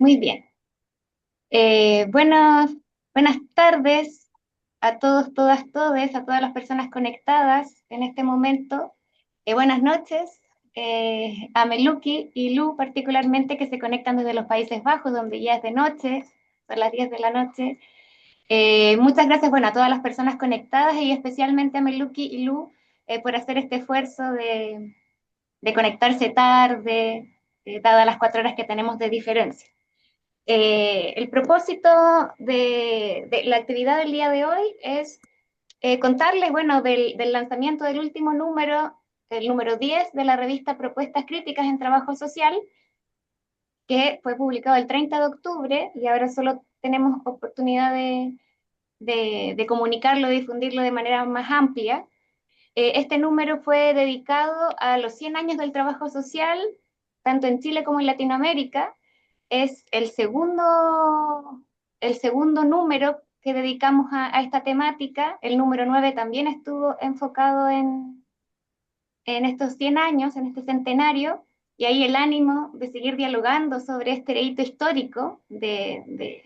Muy bien. Buenas tardes a todos, todas, todes, a todas las personas conectadas en este momento. Buenas noches a Meluki y Lu particularmente que se conectan desde los Países Bajos, donde ya es de noche, son las 10 de la noche. Muchas gracias, bueno, a todas las personas conectadas y especialmente a Meluki y Lu por hacer este esfuerzo de conectarse tarde, dadas las 4 horas que tenemos de diferencia. El propósito de la actividad del día de hoy es contarles, bueno, del lanzamiento del último número, el número 10 de la revista Propuestas Críticas en Trabajo Social, que fue publicado el 30 de octubre y ahora solo tenemos oportunidad de comunicarlo, de difundirlo de manera más amplia. Este número fue dedicado a los 100 años del trabajo social, tanto en Chile como en Latinoamérica. Es el segundo número que dedicamos a esta temática. El número 9 también estuvo enfocado en estos 100 años, en este centenario, y ahí el ánimo de seguir dialogando sobre este hito histórico, de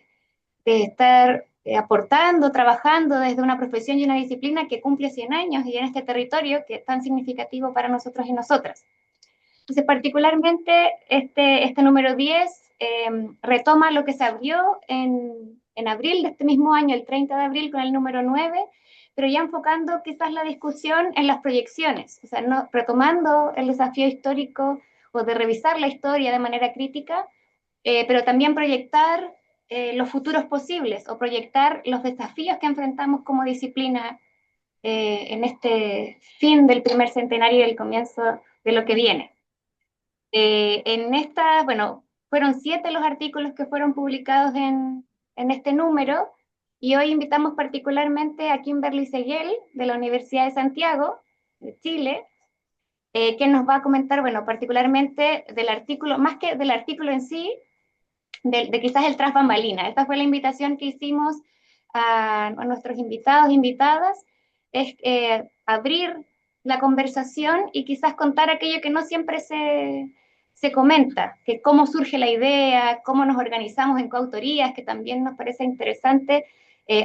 estar aportando, trabajando desde una profesión y una disciplina que cumple 100 años y en este territorio que es tan significativo para nosotros y nosotras. Entonces, particularmente, este número 10 retoma lo que se abrió en abril de este mismo año, el 30 de abril, con el número 9, pero ya enfocando quizás la discusión en las proyecciones, o sea, no, retomando el desafío histórico o de revisar la historia de manera crítica, pero también proyectar los futuros posibles o proyectar los desafíos que enfrentamos como disciplina en este fin del primer centenario y del comienzo de lo que viene. Bueno, fueron 7 los artículos que fueron publicados en este número y hoy invitamos particularmente a Kimberly Seguel de la Universidad de Santiago, de Chile, que nos va a comentar, bueno, particularmente del artículo, más que del artículo en sí, de quizás el tras bambalina. Esta fue la invitación que hicimos a nuestros invitados, invitadas, es abrir la conversación y quizás contar aquello que no siempre se comenta, que cómo surge la idea, cómo nos organizamos en coautorías, que también nos parece interesante.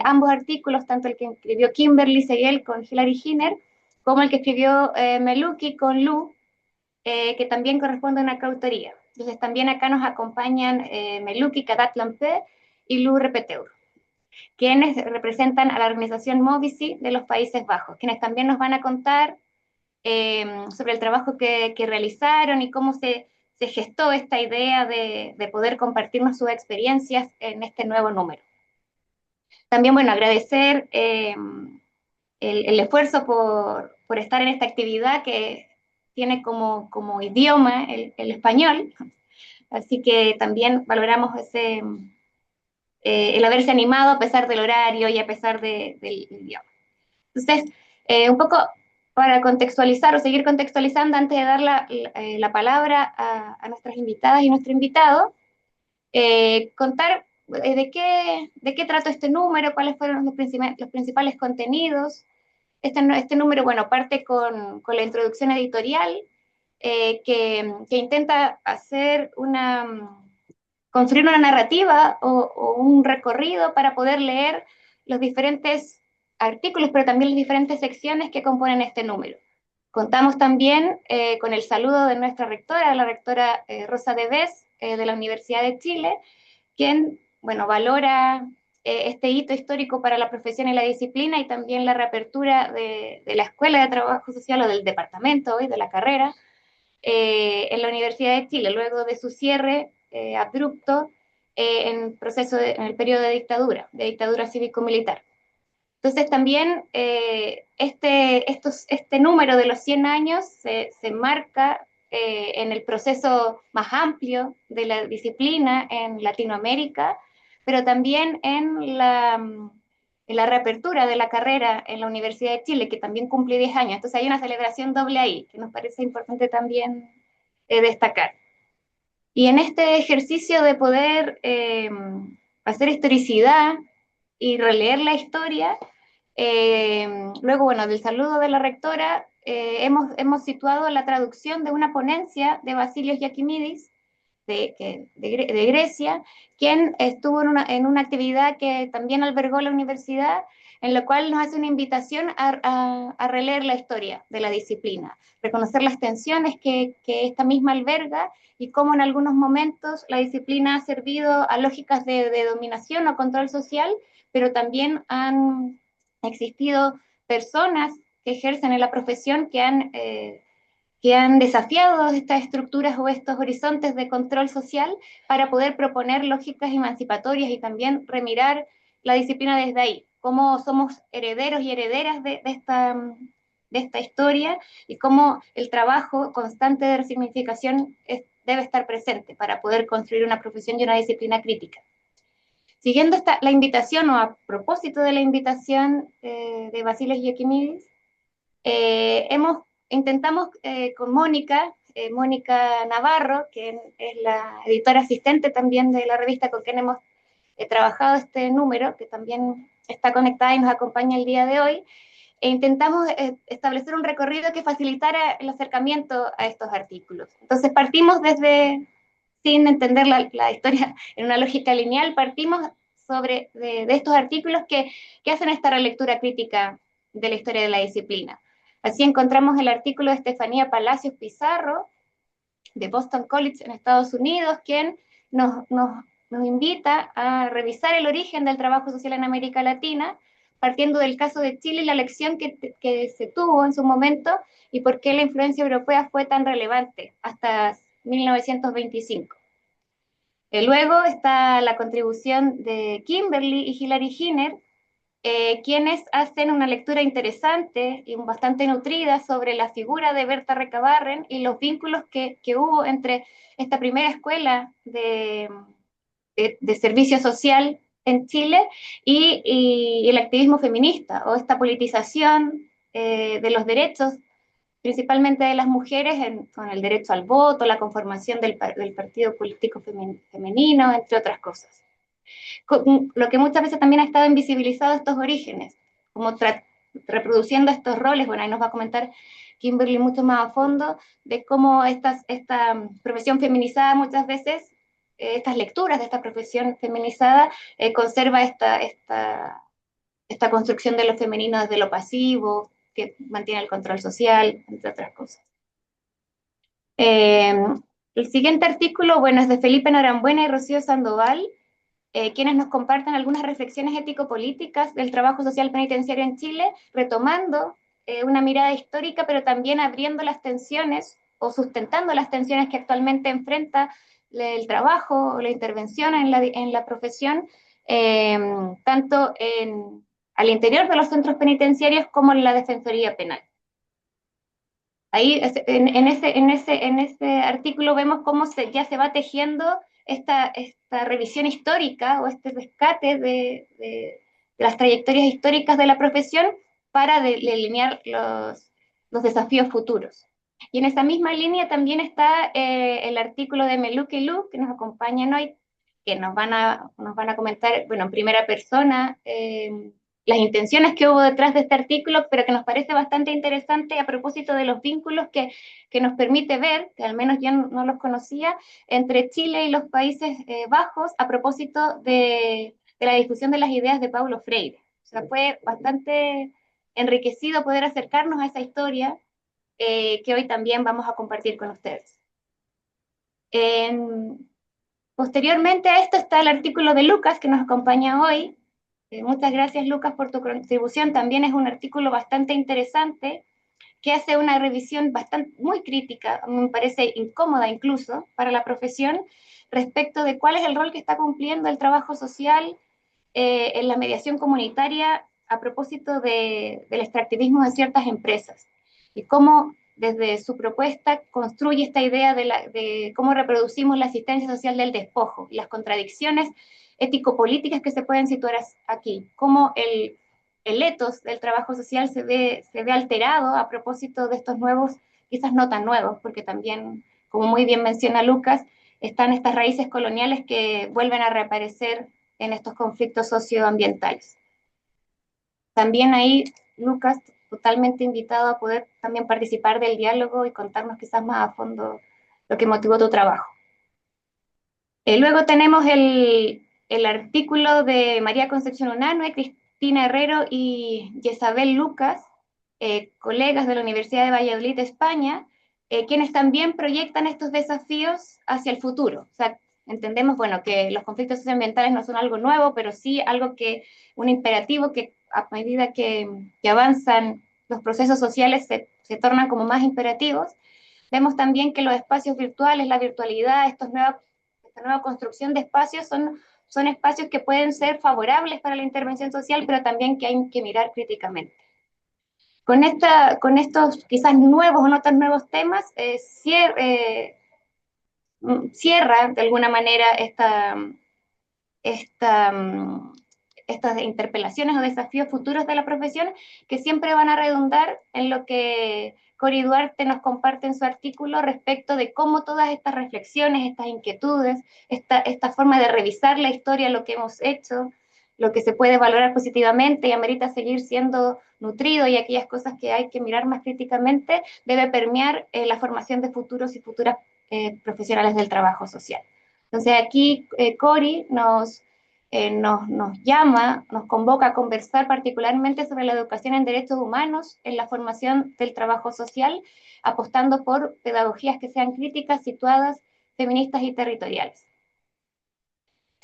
Ambos artículos, tanto el que escribió Kimberly Seguel con Hilary Hiner, como el que escribió Meluki con Lu, que también corresponde a una coautoría. Entonces también acá nos acompañan Meluki Kadat Lampe y Lu Repeteur, quienes representan a la organización Movici de los Países Bajos, quienes también nos van a contar sobre el trabajo que realizaron y cómo se gestó esta idea de poder compartirnos sus experiencias en este nuevo número. También, bueno, agradecer el esfuerzo por estar en esta actividad que tiene como idioma el español, así que también valoramos el haberse animado a pesar del horario y a pesar del idioma. Entonces, un poco para contextualizar o seguir contextualizando antes de dar la palabra a nuestras invitadas y nuestro invitado, contar de qué trató este número, cuáles fueron los principales contenidos. Este número, bueno, parte con la introducción editorial que intenta construir una narrativa o un recorrido para poder leer los diferentes artículos, pero también las diferentes secciones que componen este número. Contamos también con el saludo de nuestra rectora, la rectora Rosa Deves, de la Universidad de Chile, quien, bueno, valora este hito histórico para la profesión y la disciplina y también la reapertura de la Escuela de Trabajo Social o del departamento hoy, de la carrera, en la Universidad de Chile, luego de su cierre abrupto en el periodo de dictadura cívico-militar. Entonces también este número de los 100 años se marca en el proceso más amplio de la disciplina en Latinoamérica, pero también en la reapertura de la carrera en la Universidad de Chile, que también cumple 10 años. Entonces hay una celebración doble ahí, que nos parece importante también destacar. Y en este ejercicio de poder hacer historicidad y releer la historia, luego, bueno, del saludo de la rectora, hemos situado la traducción de una ponencia de Vasilios Yakimidis, de Grecia, quien estuvo en una actividad que también albergó la universidad, en la cual nos hace una invitación a releer la historia de la disciplina, reconocer las tensiones que esta misma alberga y cómo en algunos momentos la disciplina ha servido a lógicas de dominación o control social, pero también han existido personas que ejercen en la profesión que han desafiado estas estructuras o estos horizontes de control social para poder proponer lógicas emancipatorias y también remirar la disciplina desde ahí, cómo somos herederos y herederas de esta historia y cómo el trabajo constante de resignificación debe estar presente para poder construir una profesión y una disciplina crítica. Siguiendo la invitación o a propósito de la invitación de Vasilis Giacomides, intentamos con Mónica Navarro, que es la editora asistente también de la revista con quien hemos trabajado este número, que también está conectada y nos acompaña el día de hoy, e intentamos establecer un recorrido que facilitara el acercamiento a estos artículos. Entonces partimos sin entender la historia en una lógica lineal, partimos de estos artículos que hacen esta relectura crítica de la historia de la disciplina. Así encontramos el artículo de Estefanía Palacios Pizarro, de Boston College en Estados Unidos, quien nos invita a revisar el origen del trabajo social en América Latina, partiendo del caso de Chile y la lección que se tuvo en su momento y por qué la influencia europea fue tan relevante hasta 1925. Luego está la contribución de Kimberly y Hilary Giner, quienes hacen una lectura interesante y bastante nutrida sobre la figura de Berta Recabarren y los vínculos que hubo entre esta primera escuela de servicio social en Chile y el activismo feminista, o esta politización de los derechos, principalmente de las mujeres, con el derecho al voto, la conformación del partido político femenino, entre otras cosas. Lo que muchas veces también ha estado invisibilizado estos orígenes, como reproduciendo estos roles. Bueno, ahí nos va a comentar Kimberly mucho más a fondo de cómo esta profesión feminizada muchas veces, estas lecturas de esta profesión feminizada, conserva esta construcción de lo femenino desde lo pasivo, que mantiene el control social, entre otras cosas. El siguiente artículo, bueno, es de Felipe Norambuena y Rocío Sandoval, quienes nos comparten algunas reflexiones ético-políticas del trabajo social penitenciario en Chile, retomando una mirada histórica, pero también abriendo las tensiones o sustentando las tensiones que actualmente enfrenta el trabajo o la intervención en la profesión, tanto al interior de los centros penitenciarios como en la Defensoría Penal. Ahí, en ese artículo vemos cómo ya se va tejiendo esta revisión histórica o este rescate de las trayectorias históricas de la profesión para delinear los desafíos futuros. Y en esa misma línea también está el artículo de Meluque y Lu, que nos acompañan hoy, que nos van a comentar, bueno, en primera persona, las intenciones que hubo detrás de este artículo, pero que nos parece bastante interesante a propósito de los vínculos que nos permite ver, que al menos yo no los conocía, entre Chile y los Países Bajos a propósito de la discusión de las ideas de Paulo Freire. O sea, fue bastante enriquecido poder acercarnos a esa historia que hoy también vamos a compartir con ustedes. Posteriormente a esto está el artículo de Lucas que nos acompaña hoy. Muchas gracias, Lucas, por tu contribución. También es un artículo bastante interesante que hace una revisión muy crítica, me parece incómoda incluso para la profesión, respecto de cuál es el rol que está cumpliendo el trabajo social en la mediación comunitaria a propósito del extractivismo de ciertas empresas y cómo desde su propuesta construye esta idea de cómo reproducimos la asistencia social del despojo y las contradicciones ético-políticas que se pueden situar aquí, cómo el etos del trabajo social se ve alterado a propósito de estos nuevos, quizás no tan nuevos, porque también, como muy bien menciona Lucas, están estas raíces coloniales que vuelven a reaparecer en estos conflictos socioambientales. También ahí, Lucas, totalmente invitado a poder también participar del diálogo y contarnos quizás más a fondo lo que motivó tu trabajo. Luego tenemos el artículo de María Concepción Unanue, Cristina Herrero y Jezabel Lucas, colegas de la Universidad de Valladolid, España, quienes también proyectan estos desafíos hacia el futuro. O sea, entendemos, bueno, que los conflictos socioambientales no son algo nuevo, pero sí algo que, un imperativo que a medida que avanzan los procesos sociales se tornan como más imperativos. Vemos también que los espacios virtuales, la virtualidad, esta nueva construcción de espacios son espacios que pueden ser favorables para la intervención social, pero también que hay que mirar críticamente. Con estos quizás nuevos o no tan nuevos temas, cierra de alguna manera esta, estas interpelaciones o desafíos futuros de la profesión que siempre van a redundar en lo que Cori Duarte nos comparte en su artículo respecto de cómo todas estas reflexiones, estas inquietudes, esta forma de revisar la historia, lo que hemos hecho, lo que se puede valorar positivamente y amerita seguir siendo nutrido y aquellas cosas que hay que mirar más críticamente, debe permear la formación de futuros y futuras profesionales del trabajo social. Entonces aquí Cori nos llama, nos convoca a conversar particularmente sobre la educación en derechos humanos, en la formación del trabajo social, apostando por pedagogías que sean críticas, situadas, feministas y territoriales.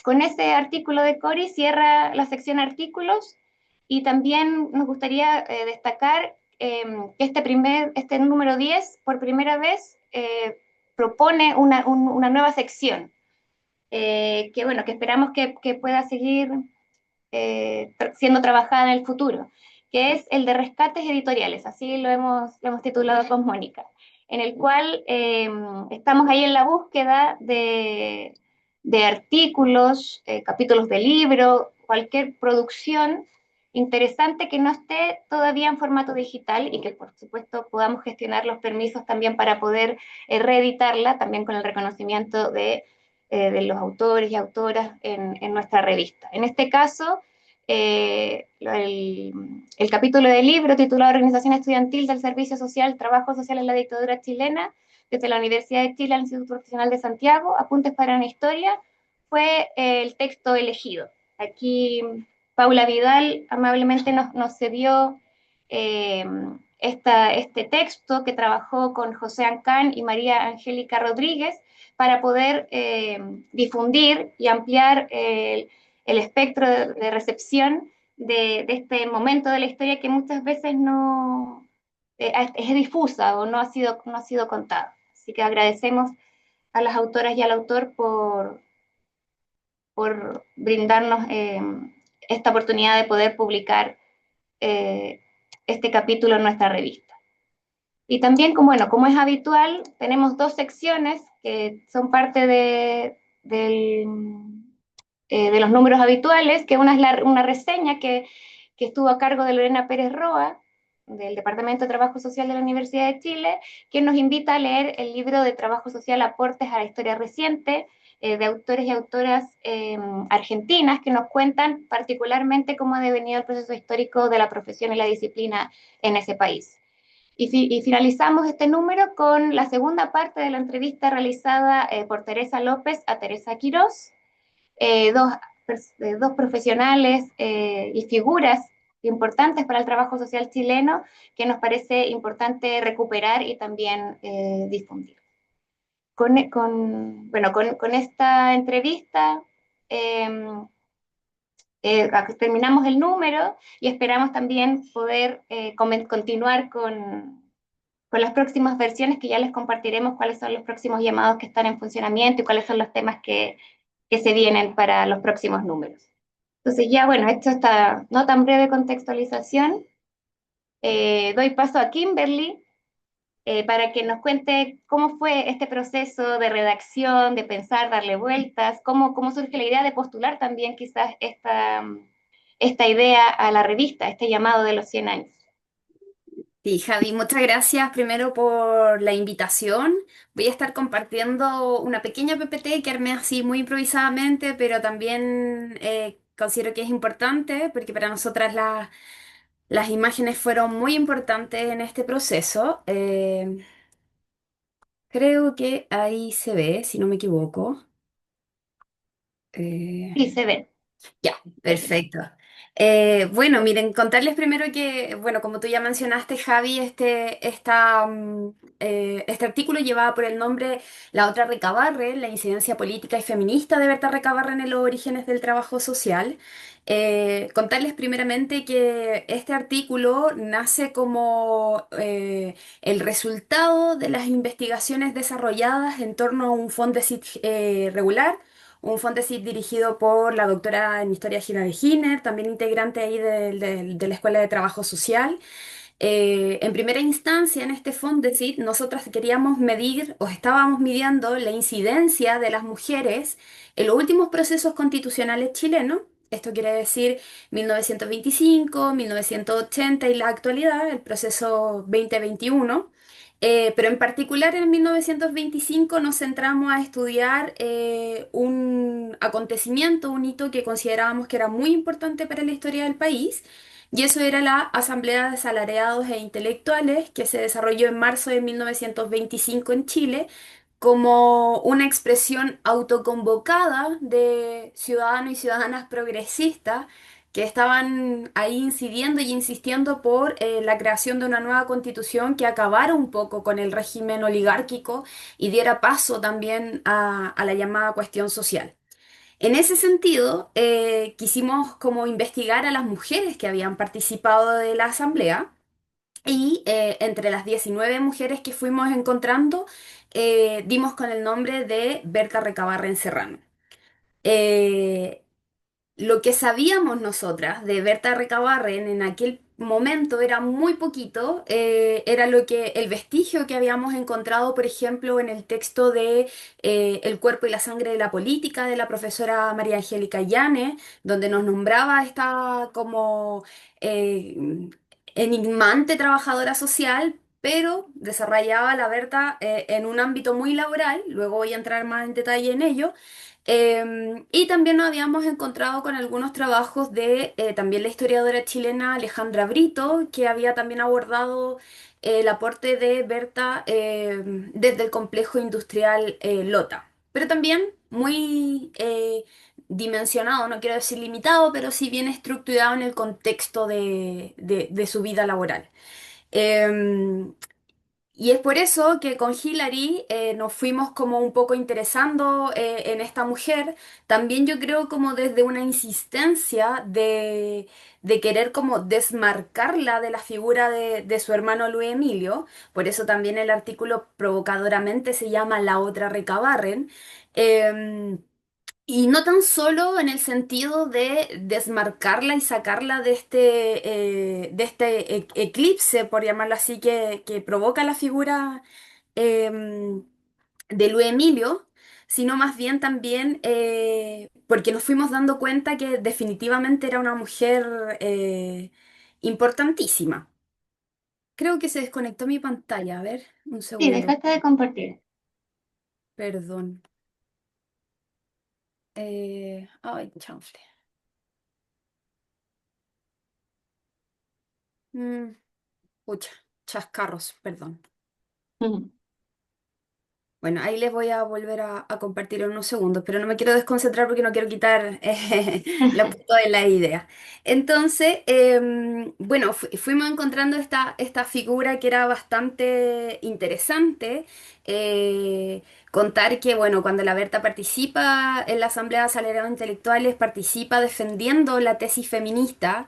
Con ese artículo de Cori cierra la sección artículos y también nos gustaría destacar que este número 10 por primera vez propone una nueva sección que bueno, que esperamos que pueda seguir siendo trabajada en el futuro, que es el de rescates editoriales, así lo hemos titulado con Mónica, en el cual estamos ahí en la búsqueda de artículos, capítulos de libro, cualquier producción interesante que no esté todavía en formato digital y que por supuesto podamos gestionar los permisos también para poder reeditarla, también con el reconocimiento de los autores y autoras en nuestra revista. En este caso, el capítulo del libro titulado Organización Estudiantil del Servicio Social, Trabajo Social en la Dictadura Chilena, desde la Universidad de Chile al Instituto Profesional de Santiago, Apuntes para una Historia, fue el texto elegido. Aquí Paula Vidal amablemente nos cedió eh, este texto que trabajó con José Ancán y María Angélica Rodríguez para poder difundir y ampliar el espectro de recepción de, este momento de la historia que muchas veces no es difusa o no ha sido contada. Así que agradecemos a las autoras y al autor por brindarnos esta oportunidad de poder publicar eh, este capítulo en nuestra revista. Y también, como, bueno, como es habitual, tenemos dos secciones que son parte de los números habituales, que una es una reseña que estuvo a cargo de Lorena Pérez Roa, del Departamento de Trabajo Social de la Universidad de Chile, que nos invita a leer el libro de Trabajo Social Aportes a la Historia Reciente, de autores y autoras argentinas que nos cuentan particularmente cómo ha devenido el proceso histórico de la profesión y la disciplina en ese país. Y finalizamos este número con la segunda parte de la entrevista realizada por Teresa López a Teresa Quirós, eh, dos, dos profesionales y figuras importantes para el trabajo social chileno que nos parece importante recuperar y también difundir. Con esta entrevista terminamos el número y esperamos también poder continuar con las próximas versiones que ya les compartiremos cuáles son los próximos llamados que están en funcionamiento y cuáles son los temas que se vienen para los próximos números. Entonces ya, bueno, hecho esta no tan breve contextualización, doy paso a Kimberly para que nos cuente cómo fue este proceso de redacción, de pensar, darle vueltas, cómo surge la idea de postular también quizás esta idea a la revista, este llamado de los 100 años. Sí, Javi, muchas gracias primero por la invitación. Voy a estar compartiendo una pequeña PPT que armé así muy improvisadamente, pero también considero que es importante porque para nosotras las imágenes fueron muy importantes en este proceso. Creo que ahí se ve, si no me equivoco. Eh, Sí, se ven. Ya, perfecto. Bueno, miren, contarles primero que, bueno, como tú ya mencionaste, Javi, este artículo llevaba por el nombre La otra Recabarre, la incidencia política y feminista de Berta Recabarre en los orígenes del trabajo social. Contarles primeramente que este artículo nace como el resultado de las investigaciones desarrolladas en torno a un Fondesit regular, un Fondesit dirigido por la doctora en Historia Hilary Giner, también integrante ahí de la Escuela de Trabajo Social. En primera instancia, en este Fondesit, nosotras queríamos medir o estábamos midiendo la incidencia de las mujeres en los últimos procesos constitucionales chilenos. Esto quiere decir 1925, 1980 y la actualidad, el proceso 2021. Pero en particular en 1925 nos centramos a estudiar un acontecimiento, un hito que considerábamos que era muy importante para la historia del país, y eso era la Asamblea de Asalariados e Intelectuales que se desarrolló en marzo de 1925 en Chile como una expresión autoconvocada de ciudadanos y ciudadanas progresistas que estaban ahí incidiendo y insistiendo por la creación de una nueva constitución que acabara un poco con el régimen oligárquico y diera paso también a la llamada cuestión social. En ese sentido, quisimos como investigar a las mujeres que habían participado de la asamblea y entre las 19 mujeres que fuimos encontrando, dimos con el nombre de Berta Recabarren Serrano. Eh, lo que sabíamos nosotras de Berta Recabarren en aquel momento era muy poquito, era lo que el vestigio que habíamos encontrado, por ejemplo, en el texto de El cuerpo y la sangre de la política de la profesora María Angélica Llanes, donde nos nombraba esta como enigmante trabajadora social. Pero desarrollaba la Berta en un ámbito muy laboral, luego voy a entrar más en detalle en ello, y también nos habíamos encontrado con algunos trabajos de también la historiadora chilena Alejandra Brito, que había también abordado el aporte de Berta desde el complejo industrial Lota. Pero también muy dimensionado, no quiero decir limitado, pero sí bien estructurado en el contexto de su vida laboral. Em, y es por eso que con Hillary nos fuimos como un poco interesando en esta mujer, también yo creo como desde una insistencia de querer como desmarcarla de la figura de su hermano Luis Emilio, por eso también el artículo provocadoramente se llama La otra Recabarren. Y no tan solo en el sentido de desmarcarla y sacarla de este eclipse, por llamarlo así, que provoca la figura em, de Luis Emilio, sino más bien también porque nos fuimos dando cuenta que definitivamente era una mujer importantísima. Creo que se desconectó mi pantalla. A ver, un Sí, segundo. dejaste de compartir. Perdón. Ay, chanfle. Mm, Pucha, chascarros, perdón. Ujú. Bueno, ahí les voy a volver a compartir en unos segundos, pero no me quiero desconcentrar porque no quiero quitar la punta de la idea. Entonces, bueno, fuimos encontrando esta figura que era bastante interesante. Contar que, bueno, cuando la Berta participa en la Asamblea de Asalariados Intelectuales, participa defendiendo la tesis feminista,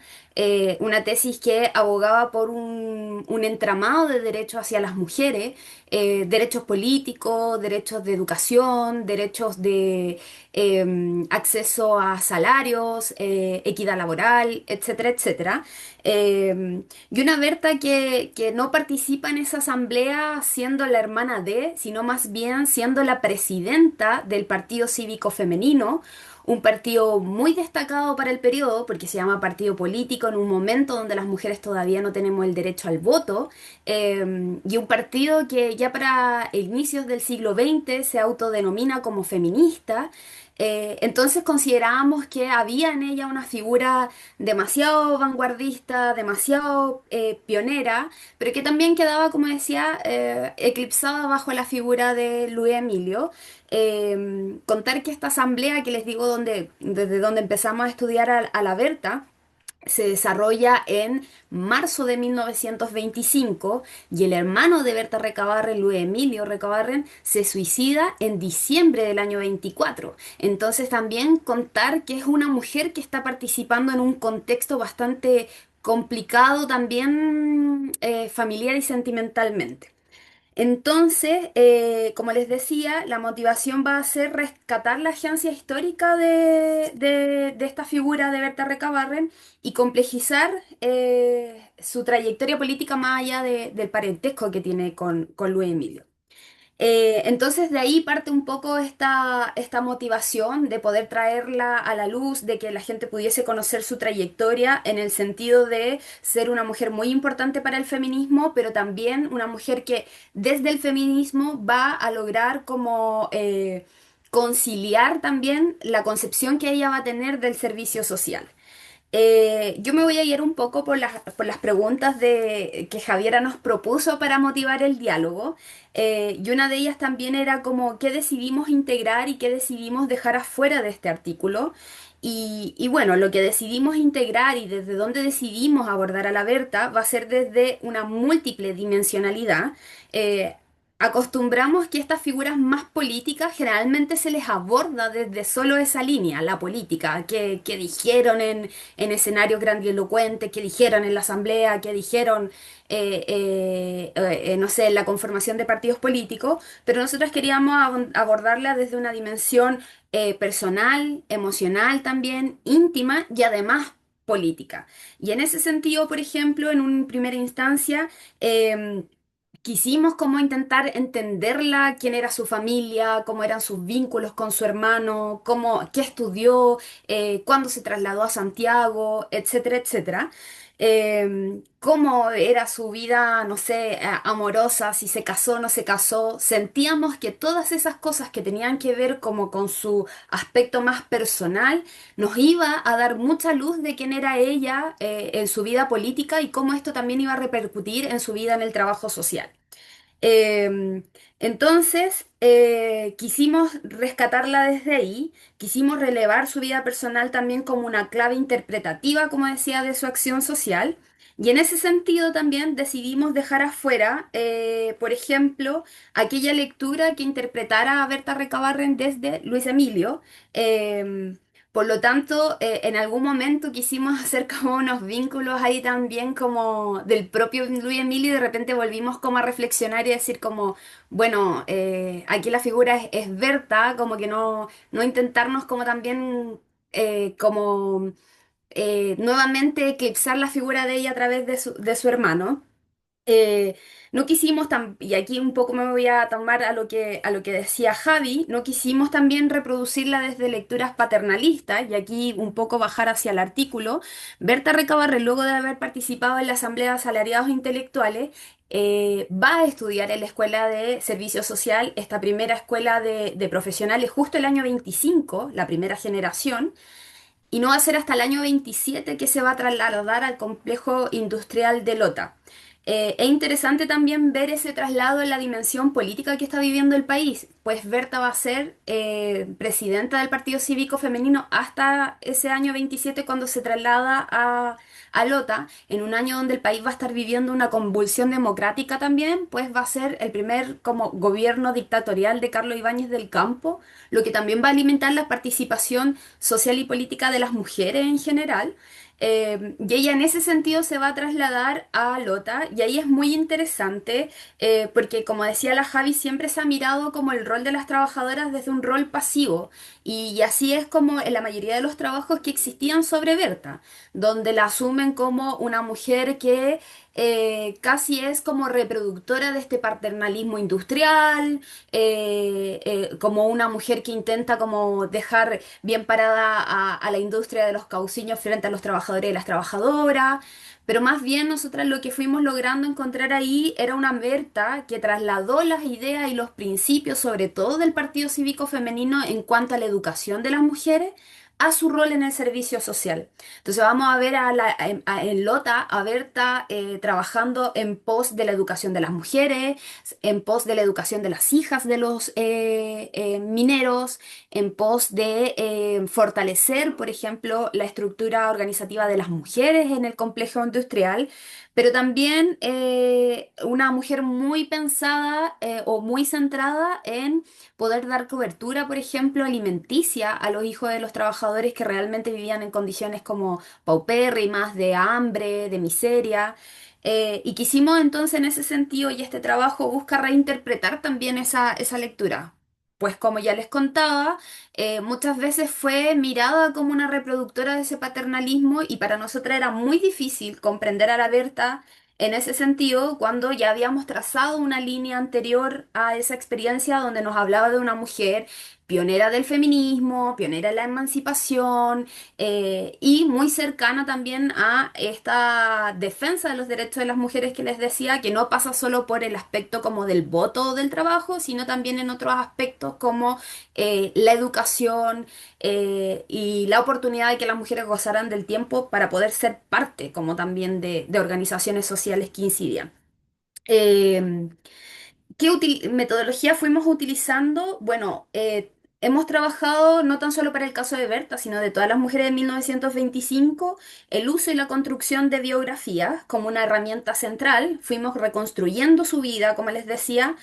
una tesis que abogaba por un entramado de derechos hacia las mujeres, derechos políticos, derechos de educación, derechos de acceso a salarios, equidad laboral, etcétera, etcétera. Y una Berta que no participa en esa asamblea siendo la hermana de, sino más bien siendo la presidenta del Partido Cívico Femenino, un partido muy destacado para el periodo, porque se llama partido político en un momento donde las mujeres todavía no tenemos el derecho al voto, y un partido que ya para inicios del siglo XX se autodenomina como feminista, Entonces considerábamos que había en ella una figura demasiado vanguardista, demasiado pionera, pero que también quedaba, como decía, eclipsada bajo la figura de Luis Emilio. Contar que esta asamblea que les digo desde donde empezamos a estudiar a la Berta, se desarrolla en marzo de 1925 y el hermano de Berta Recabarren, Luis Emilio Recabarren, se suicida en diciembre del año 24. Entonces también contar que es una mujer que está participando en un contexto bastante complicado también familiar y sentimentalmente. Entonces, como les decía, la motivación va a ser rescatar la agencia histórica de esta figura de Berta Recabarren y complejizar su trayectoria política más allá del parentesco que tiene con Luis Emilio. Entonces de ahí parte un poco esta motivación de poder traerla a la luz, de que la gente pudiese conocer su trayectoria en el sentido de ser una mujer muy importante para el feminismo, pero también una mujer que desde el feminismo va a lograr como conciliar también la concepción que ella va a tener del servicio social. Yo me voy a guiar un poco por las preguntas que Javiera nos propuso para motivar el diálogo. Y una de ellas también era como qué decidimos integrar y qué decidimos dejar afuera de este artículo. Y bueno, lo que decidimos integrar y desde dónde decidimos abordar a la Berta va a ser desde una múltiple dimensionalidad. Eh, Acostumbramos que estas figuras más políticas generalmente se les aborda desde solo esa línea, la política, que dijeron en escenarios grandilocuentes, que dijeron en la asamblea, que dijeron, no sé, en la conformación de partidos políticos, pero nosotros queríamos abordarla desde una dimensión personal, emocional también, íntima y además política. Y en ese sentido, por ejemplo, en una primera instancia, quisimos como intentar entenderla, quién era su familia, cómo eran sus vínculos con su hermano, qué estudió, cuándo se trasladó a Santiago, etcétera, etcétera. Cómo era su vida, no sé, amorosa, si se casó o no se casó. Sentíamos que todas esas cosas que tenían que ver como con su aspecto más personal nos iba a dar mucha luz de quién era ella en su vida política y cómo esto también iba a repercutir en su vida en el trabajo social. Entonces, quisimos rescatarla desde ahí, quisimos relevar su vida personal también como una clave interpretativa, como decía, de su acción social. Y en ese sentido también decidimos dejar afuera, por ejemplo, aquella lectura que interpretara a Berta Recabarren desde Luis Emilio. Em, por lo tanto, en algún momento quisimos hacer como unos vínculos ahí también como del propio Luis Emilio y de repente volvimos como a reflexionar y decir como, bueno, aquí la figura es Berta, como que no intentarnos como también como nuevamente eclipsar la figura de ella a través de su hermano. Eh, no quisimos, y aquí un poco me voy a tomar a lo que decía Javi, no quisimos también reproducirla desde lecturas paternalistas, y aquí un poco bajar hacia el artículo. Berta Recabarre, luego de haber participado en la Asamblea de Asalariados Intelectuales, va a estudiar en la Escuela de Servicio Social, esta primera escuela de profesionales, justo el año 25, la primera generación. Y no va a ser hasta el año 27 que se va a trasladar al complejo industrial de Lota. Es interesante también ver ese traslado en la dimensión política que está viviendo el país, pues Berta va a ser presidenta del Partido Cívico Femenino hasta ese año 27 cuando se traslada a Lota, en un año donde el país va a estar viviendo una convulsión democrática también, pues va a ser el primer como gobierno dictatorial de Carlos Ibáñez del Campo, lo que también va a alimentar la participación social y política de las mujeres en general. Y ella en ese sentido se va a trasladar a Lota y ahí es muy interesante porque como decía la Javi, siempre se ha mirado como el rol de las trabajadoras desde un rol pasivo y así es como en la mayoría de los trabajos que existían sobre Berta, donde la asumen como una mujer que casi es como reproductora de este paternalismo industrial, como una mujer que intenta como dejar bien parada a la industria de los cauciños frente a los trabajadores y las trabajadoras. Pero más bien nosotras lo que fuimos logrando encontrar ahí era una Berta que trasladó las ideas y los principios, sobre todo del Partido Cívico Femenino, en cuanto a la educación de las mujeres, a su rol en el servicio social. Entonces vamos a ver en Lota a Berta trabajando en pos de la educación de las mujeres, en pos de la educación de las hijas de los mineros, en pos de fortalecer, por ejemplo, la estructura organizativa de las mujeres en el complejo industrial, pero también una mujer muy pensada o muy centrada en poder dar cobertura, por ejemplo, alimenticia a los hijos de los trabajadores que realmente vivían en condiciones como paupérrimas, de hambre, de miseria. Y quisimos entonces en ese sentido, y este trabajo busca reinterpretar también esa lectura. Pues como ya les contaba, muchas veces fue mirada como una reproductora de ese paternalismo y para nosotras era muy difícil comprender a la Berta en ese sentido cuando ya habíamos trazado una línea anterior a esa experiencia donde nos hablaba de una mujer pionera del feminismo, pionera de la emancipación y muy cercana también a esta defensa de los derechos de las mujeres que les decía, que no pasa solo por el aspecto como del voto o del trabajo, sino también en otros aspectos como la educación y la oportunidad de que las mujeres gozaran del tiempo para poder ser parte como también de organizaciones sociales que incidían. Eh, metodología fuimos utilizando? Bueno, hemos trabajado no tan solo para el caso de Berta, sino de todas las mujeres de 1925, el uso y la construcción de biografías como una herramienta central. Fuimos reconstruyendo su vida, como les decía,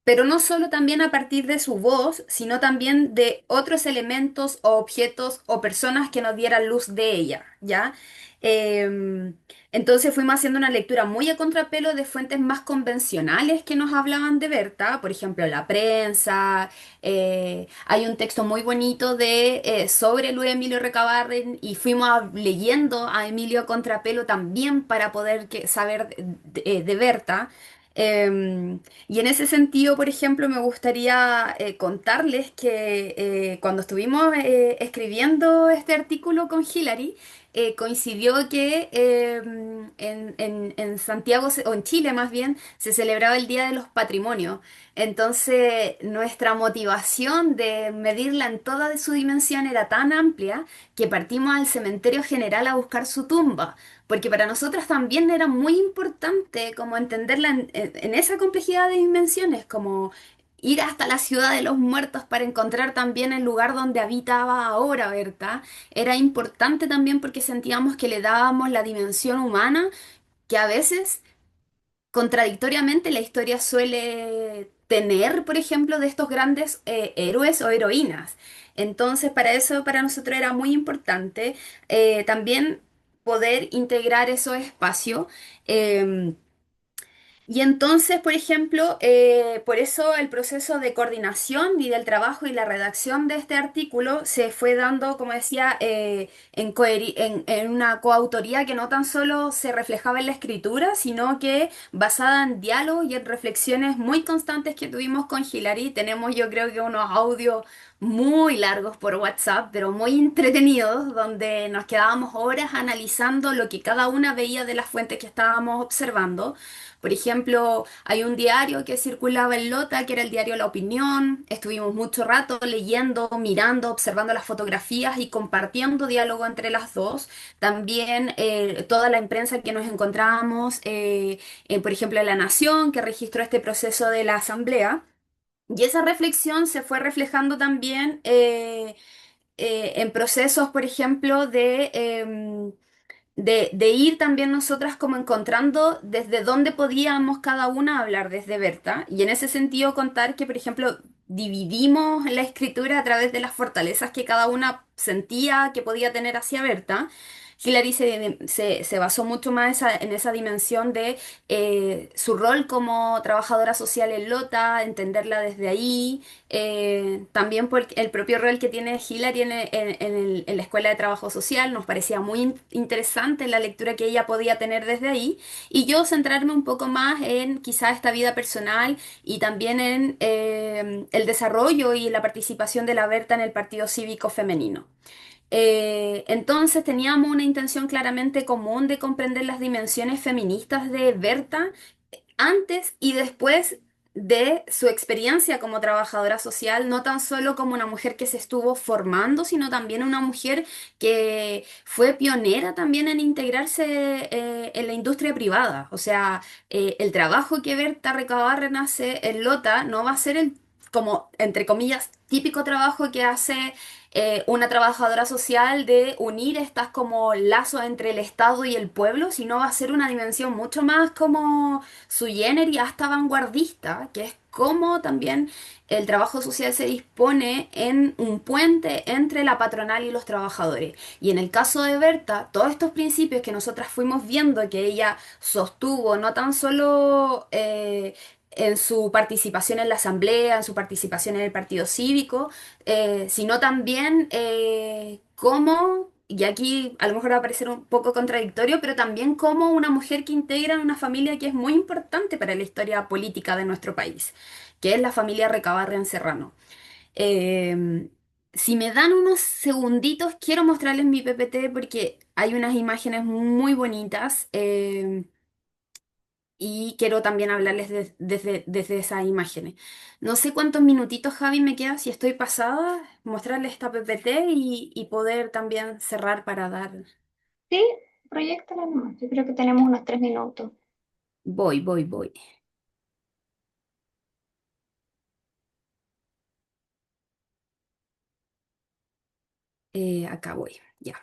pero no solo también a partir de su voz, sino también de otros elementos o objetos o personas que nos dieran luz de ella, ¿ya? Em, entonces fuimos haciendo una lectura muy a contrapelo de fuentes más convencionales que nos hablaban de Berta, por ejemplo, la prensa. Hay un texto muy bonito sobre Luis Emilio Recabarren y fuimos leyendo a Emilio a contrapelo también para poder saber de Berta. Y en ese sentido, por ejemplo, me gustaría contarles que cuando estuvimos escribiendo este artículo con Hillary, coincidió que en Santiago, o en Chile más bien, se celebraba el Día de los Patrimonios. Entonces, nuestra motivación de medirla en toda su dimensión era tan amplia que partimos al cementerio general a buscar su tumba porque para nosotras también era muy importante como entenderla en esa complejidad de dimensiones, como ir hasta la ciudad de los muertos para encontrar también el lugar donde habitaba ahora Berta. Era importante también porque sentíamos que le dábamos la dimensión humana que a veces contradictoriamente la historia suele tener, por ejemplo, de estos grandes héroes o heroínas. Entonces, para eso, para nosotros era muy importante también poder integrar esos espacios. em, y entonces, por ejemplo, por eso el proceso de coordinación y del trabajo y la redacción de este artículo se fue dando, como decía, en una coautoría que no tan solo se reflejaba en la escritura, sino que basada en diálogo y en reflexiones muy constantes que tuvimos con Hilary. Tenemos, yo creo que unos audios muy largos por WhatsApp, pero muy entretenidos, donde nos quedábamos horas analizando lo que cada una veía de las fuentes que estábamos observando. Por ejemplo, hay un diario que circulaba en Lota, que era el diario La Opinión. Estuvimos mucho rato leyendo, mirando, observando las fotografías y compartiendo diálogo entre las dos. También toda la prensa que nos encontrábamos, por ejemplo, La Nación, que registró este proceso de la asamblea. Y esa reflexión se fue reflejando también en procesos, por ejemplo, de ir también nosotras como encontrando desde dónde podíamos cada una hablar desde Berta. Y en ese sentido contar que, por ejemplo, dividimos la escritura a través de las fortalezas que cada una sentía que podía tener hacia Berta. Hillary se basó mucho más en esa dimensión de su rol como trabajadora social en Lota, entenderla desde ahí, también por el propio rol que tiene Hillary en la Escuela de Trabajo Social, nos parecía muy interesante la lectura que ella podía tener desde ahí, y yo centrarme un poco más en quizá esta vida personal y también en el desarrollo y la participación de la Berta en el Partido Cívico Femenino. Entonces teníamos una intención claramente común de comprender las dimensiones feministas de Berta antes y después de su experiencia como trabajadora social, no tan solo como una mujer que se estuvo formando, sino también una mujer que fue pionera también en integrarse en la industria privada. O sea, el trabajo que Berta Recabarren hace en Lota no va a ser el, como, entre comillas, típico trabajo que hace una trabajadora social de unir estas como lazos entre el Estado y el pueblo, sino va a ser una dimensión mucho más como sui generis hasta vanguardista, que es cómo también el trabajo social se dispone en un puente entre la patronal y los trabajadores. Y en el caso de Berta, todos estos principios que nosotras fuimos viendo que ella sostuvo, no tan solo en su participación en la asamblea, en su participación en el partido cívico, sino también cómo, y aquí a lo mejor va a parecer un poco contradictorio, pero también como una mujer que integra una familia que es muy importante para la historia política de nuestro país, que es la familia Recabarren Serrano. Eh, si me dan unos segunditos, quiero mostrarles mi PPT porque hay unas imágenes muy bonitas. Y quiero también hablarles desde esas imágenes. No sé cuántos minutitos, Javi, me queda si estoy pasada, mostrarles esta PPT y poder también cerrar para dar... Sí, proyectala nomás. Yo creo que tenemos unos 3 minutos. Voy. Acá voy, ya.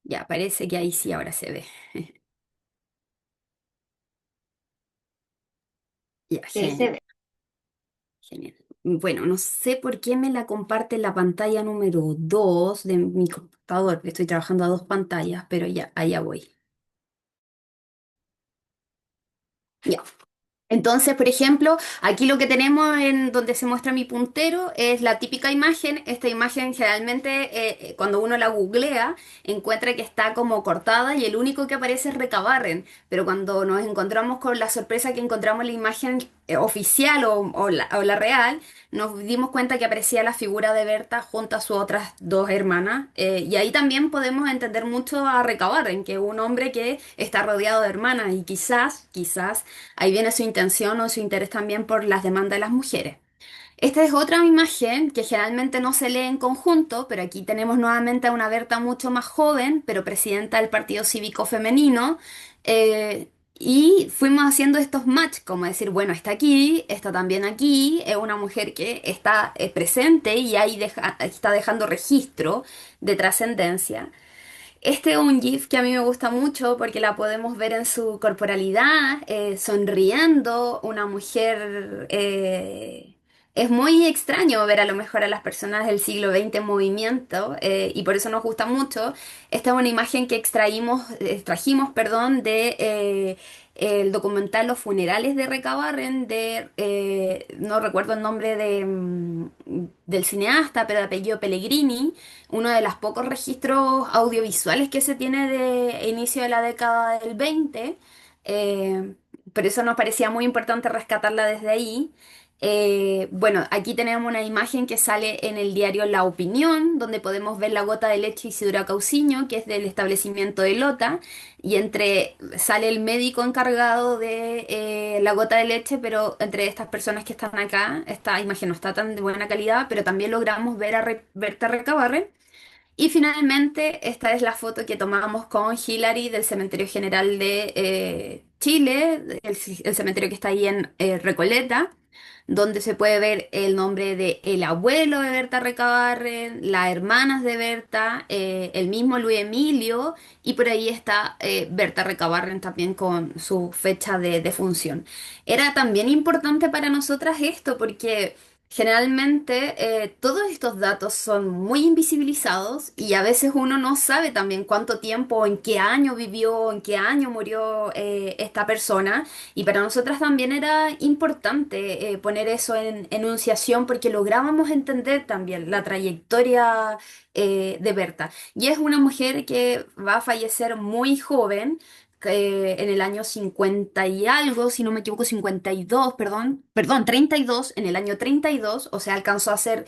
Ya, parece que ahí sí ahora se ve. Ya, Sí, se genial, ve. genial. Bueno, no sé por qué me la comparte la pantalla número 2 de mi computador. Estoy trabajando a dos pantallas, pero ya, allá voy. Ya. Entonces, por ejemplo, aquí lo que tenemos en donde se muestra mi puntero es la típica imagen. Esta imagen generalmente cuando uno la googlea encuentra que está como cortada y el único que aparece es Recabarren. Pero cuando nos encontramos con la sorpresa que encontramos la imagen oficial o la real, nos dimos cuenta que aparecía la figura de Berta junto a sus otras dos hermanas. Y ahí también podemos entender mucho a Recabarren, que es un hombre que está rodeado de hermanas y quizás ahí viene su intención o su interés también por las demandas de las mujeres. Esta es otra imagen que generalmente no se lee en conjunto, pero aquí tenemos nuevamente a una Berta mucho más joven, pero presidenta del Partido Cívico Femenino. Y fuimos haciendo estos match, como decir, bueno, está aquí, está también aquí, es una mujer que está presente y ahí está dejando registro de trascendencia. Este es un GIF que a mí me gusta mucho porque la podemos ver en su corporalidad, sonriendo, una mujer... es muy extraño ver a lo mejor a las personas del siglo XX en movimiento y por eso nos gusta mucho. Esta es una imagen que extrajimos, perdón, de el documental Los funerales de Recabarren, no recuerdo el nombre del cineasta, pero de apellido Pellegrini, uno de los pocos registros audiovisuales que se tiene de inicio de la década del 20. eh, por eso nos parecía muy importante rescatarla desde ahí. Bueno, aquí tenemos una imagen que sale en el diario La Opinión, donde podemos ver la gota de leche Isidora Cauciño, que es del establecimiento de Lota, y sale el médico encargado de la gota de leche, pero entre estas personas que están acá, esta imagen no está tan de buena calidad, pero también logramos ver a Berta Recabarren. Y finalmente, esta es la foto que tomamos con Hillary del Cementerio General de Chile, el cementerio que está ahí en Recoleta, donde se puede ver el nombre de el abuelo de Berta Recabarren, las hermanas de Berta, el mismo Luis Emilio, y por ahí está Berta Recabarren también con su fecha de defunción. Era también importante para nosotras esto porque generalmente todos estos datos son muy invisibilizados y a veces uno no sabe también cuánto tiempo, en qué año vivió, en qué año murió esta persona. Y para nosotras también era importante poner eso en enunciación porque lográbamos entender también la trayectoria de Berta. Y es una mujer que va a fallecer muy joven, en el año 50 y algo, si no me equivoco, 52, perdón, 32, en el año 32, o sea, alcanzó a ser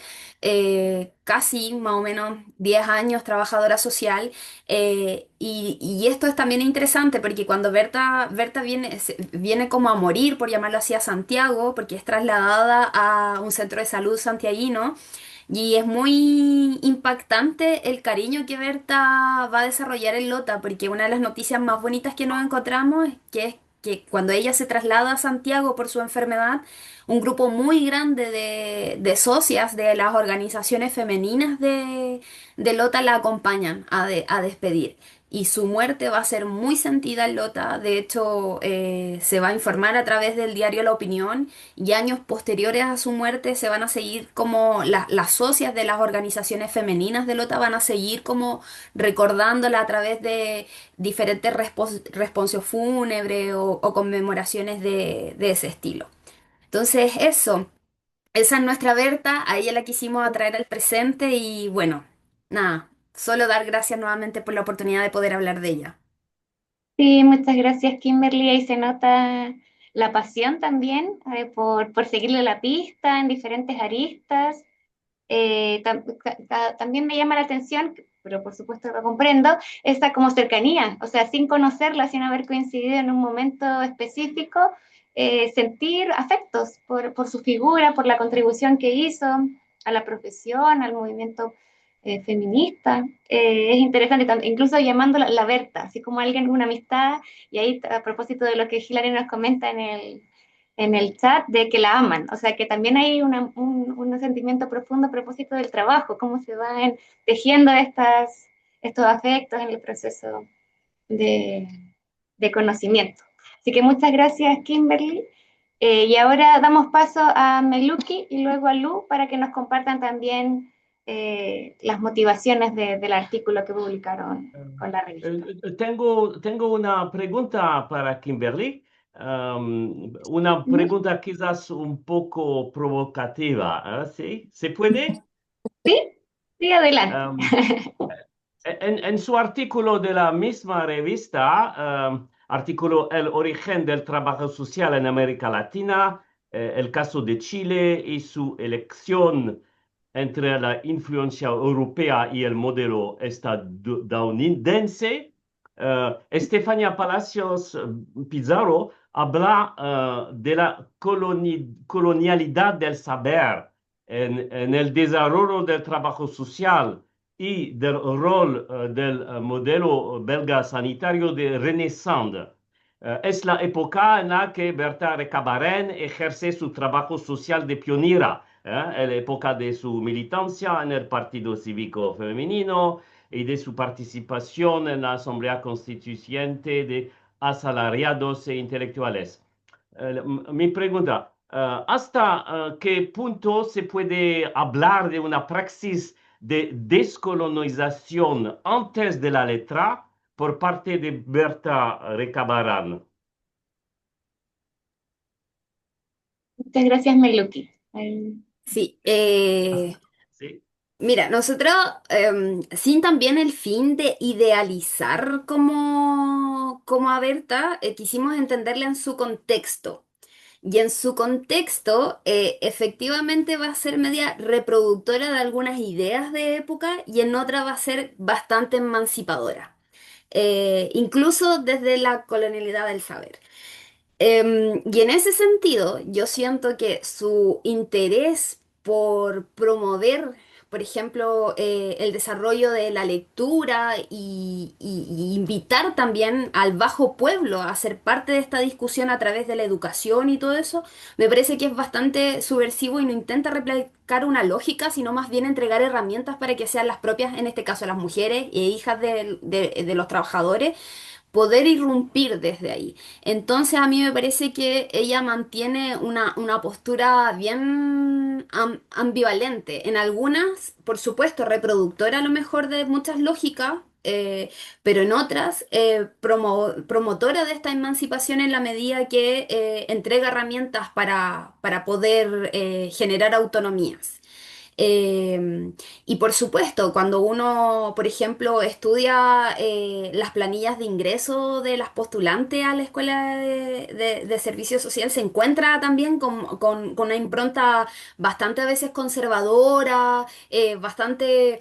casi más o menos 10 años trabajadora social. Y esto es también interesante porque cuando Berta viene, viene como a morir, por llamarlo así, a Santiago, porque es trasladada a un centro de salud santiaguino, y es muy impactante el cariño que Berta va a desarrollar en Lota, porque una de las noticias más bonitas que nos encontramos es que cuando ella se traslada a Santiago por su enfermedad, un grupo muy grande de socias de las organizaciones femeninas de Lota la acompañan a despedir. Y su muerte va a ser muy sentida en Lota. De hecho, se va a informar a través del diario La Opinión y años posteriores a su muerte se van a seguir como las socias de las organizaciones femeninas de Lota van a seguir como recordándola a través de diferentes responsos fúnebres o conmemoraciones de ese estilo. Entonces, eso. Esa es nuestra Berta, a ella la quisimos atraer al presente y bueno, nada, solo dar gracias nuevamente por la oportunidad de poder hablar de ella. Sí, muchas gracias, Kimberly. Ahí se nota la pasión también por seguirle la pista en diferentes aristas. También me llama la atención, pero por supuesto lo comprendo, esta como cercanía, o sea, sin conocerla, sin haber coincidido en un momento específico, sentir afectos por su figura, por la contribución que hizo a la profesión, al movimiento feminista. Es interesante, incluso llamándola la Berta, así como alguien, una amistad, y ahí a propósito de lo que Hilary nos comenta en el chat de que la aman, o sea que también hay un sentimiento profundo a propósito del trabajo, cómo se van tejiendo estos afectos en el proceso de, de conocimiento. Así que muchas gracias, Kimberly. Y ahora damos paso a Meluki y luego a Lu para que nos compartan también las motivaciones del artículo que publicaron con la revista. Tengo una pregunta para Kimberly. Una ¿Mm? pregunta quizás un poco provocativa, ¿eh? ¿Sí? ¿Se puede? ¿Sí? Sí, adelante. Um, en su artículo de la misma revista, artículo El origen del trabajo social en América Latina, el caso de Chile y su elección entre la influencia europea y el modelo estadounidense, Estefania Palacios Pizarro habla de la colonialidad del saber en el desarrollo del trabajo social y del rol del modelo belga sanitario de Renaissance. Es la época en la que Berta Recabarren ejerce su trabajo social de pionera, en la época de su militancia en el Partido Cívico Femenino y de su participación en la Asamblea Constituyente de Asalariados e Intelectuales. Mi pregunta, ¿hasta qué punto se puede hablar de una praxis de descolonización antes de la letra por parte de Berta Recabarren? Muchas gracias, Meluki. Sí, Ah, sí. mira, nosotros, sin también el fin de idealizar como a Berta, quisimos entenderla en su contexto. Y en su contexto, efectivamente va a ser media reproductora de algunas ideas de época y en otra va a ser bastante emancipadora, incluso desde la colonialidad del saber. Y en ese sentido, yo siento que su interés por ejemplo, el desarrollo de la lectura y invitar también al bajo pueblo a ser parte de esta discusión a través de la educación y todo eso, me parece que es bastante subversivo y no intenta replicar una lógica, sino más bien entregar herramientas para que sean las propias, en este caso las mujeres e hijas de los trabajadores, poder irrumpir desde ahí. Entonces a mí me parece que ella mantiene una postura bien ambivalente. En algunas, por supuesto, reproductora a lo mejor de muchas lógicas, pero en otras, promotora de esta emancipación en la medida que entrega herramientas para poder generar autonomías. Y por supuesto, cuando uno, por ejemplo, estudia las planillas de ingreso de las postulantes a la Escuela de Servicio Social, se encuentra también con una impronta bastante a veces conservadora, bastante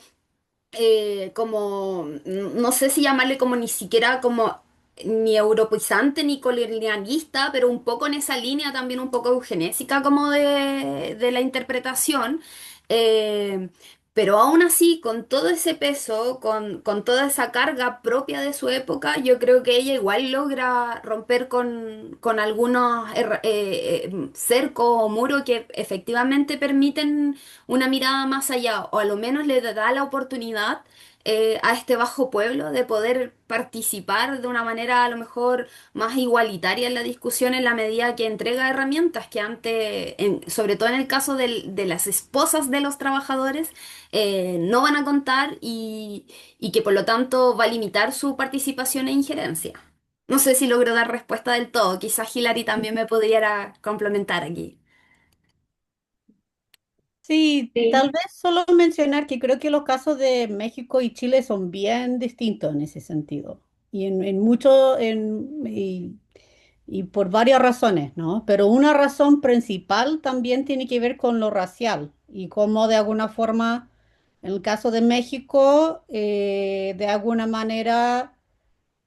como, no sé si llamarle como ni siquiera como ni europeizante ni colonialista, pero un poco en esa línea también un poco eugenésica como de la interpretación. Eh, pero aún así, con todo ese peso, con toda esa carga propia de su época, yo creo que ella igual logra romper con algunos cercos o muros que efectivamente permiten una mirada más allá, o a lo menos le da la oportunidad a este bajo pueblo de poder participar de una manera a lo mejor más igualitaria en la discusión en la medida que entrega herramientas que antes, sobre todo en el caso de las esposas de los trabajadores, no van a contar y que por lo tanto va a limitar su participación e injerencia. No sé si logro dar respuesta del todo, quizás Hilary también me pudiera complementar aquí. Sí, Sí, tal vez solo mencionar que creo que los casos de México y Chile son bien distintos en ese sentido. Y en mucho, y por varias razones, ¿no? Pero una razón principal también tiene que ver con lo racial y cómo de alguna forma, en el caso de México, de alguna manera,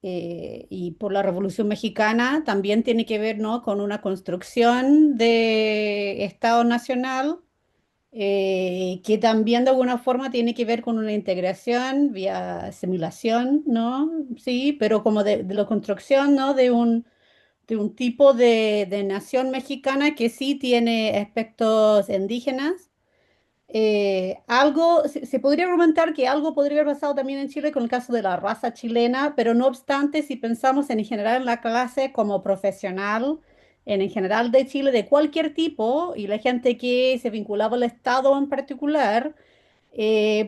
y por la Revolución Mexicana, también tiene que ver, ¿no? Con una construcción de Estado Nacional que también de alguna forma tiene que ver con una integración vía asimilación, ¿no? Sí, pero como de la construcción, ¿no? De un tipo de nación mexicana que sí tiene aspectos indígenas. Se podría argumentar que algo podría haber pasado también en Chile con el caso de la raza chilena, pero no obstante, si pensamos en general en la clase como profesional, en general de Chile de cualquier tipo, y la gente que se vinculaba al Estado en particular,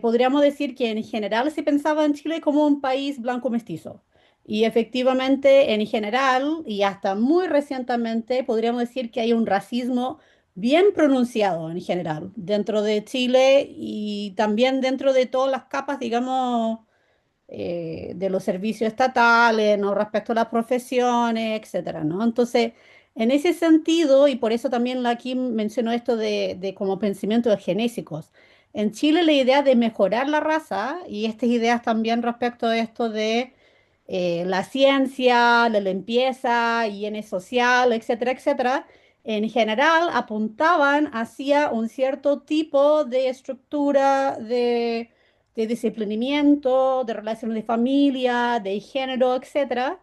podríamos decir que en general se pensaba en Chile como un país blanco mestizo. Y efectivamente, en general, y hasta muy recientemente, podríamos decir que hay un racismo bien pronunciado en general dentro de Chile y también dentro de todas las capas, digamos, de los servicios estatales, ¿no? Respecto a las profesiones, etcétera, ¿no? Entonces, en ese sentido, y por eso también la Kim mencionó esto de como pensamientos genéticos, en Chile la idea de mejorar la raza y estas ideas también respecto a esto de la ciencia, la limpieza, higiene social, etcétera, etcétera, en general apuntaban hacia un cierto tipo de estructura de disciplinamiento, de relaciones de familia, de género, etcétera,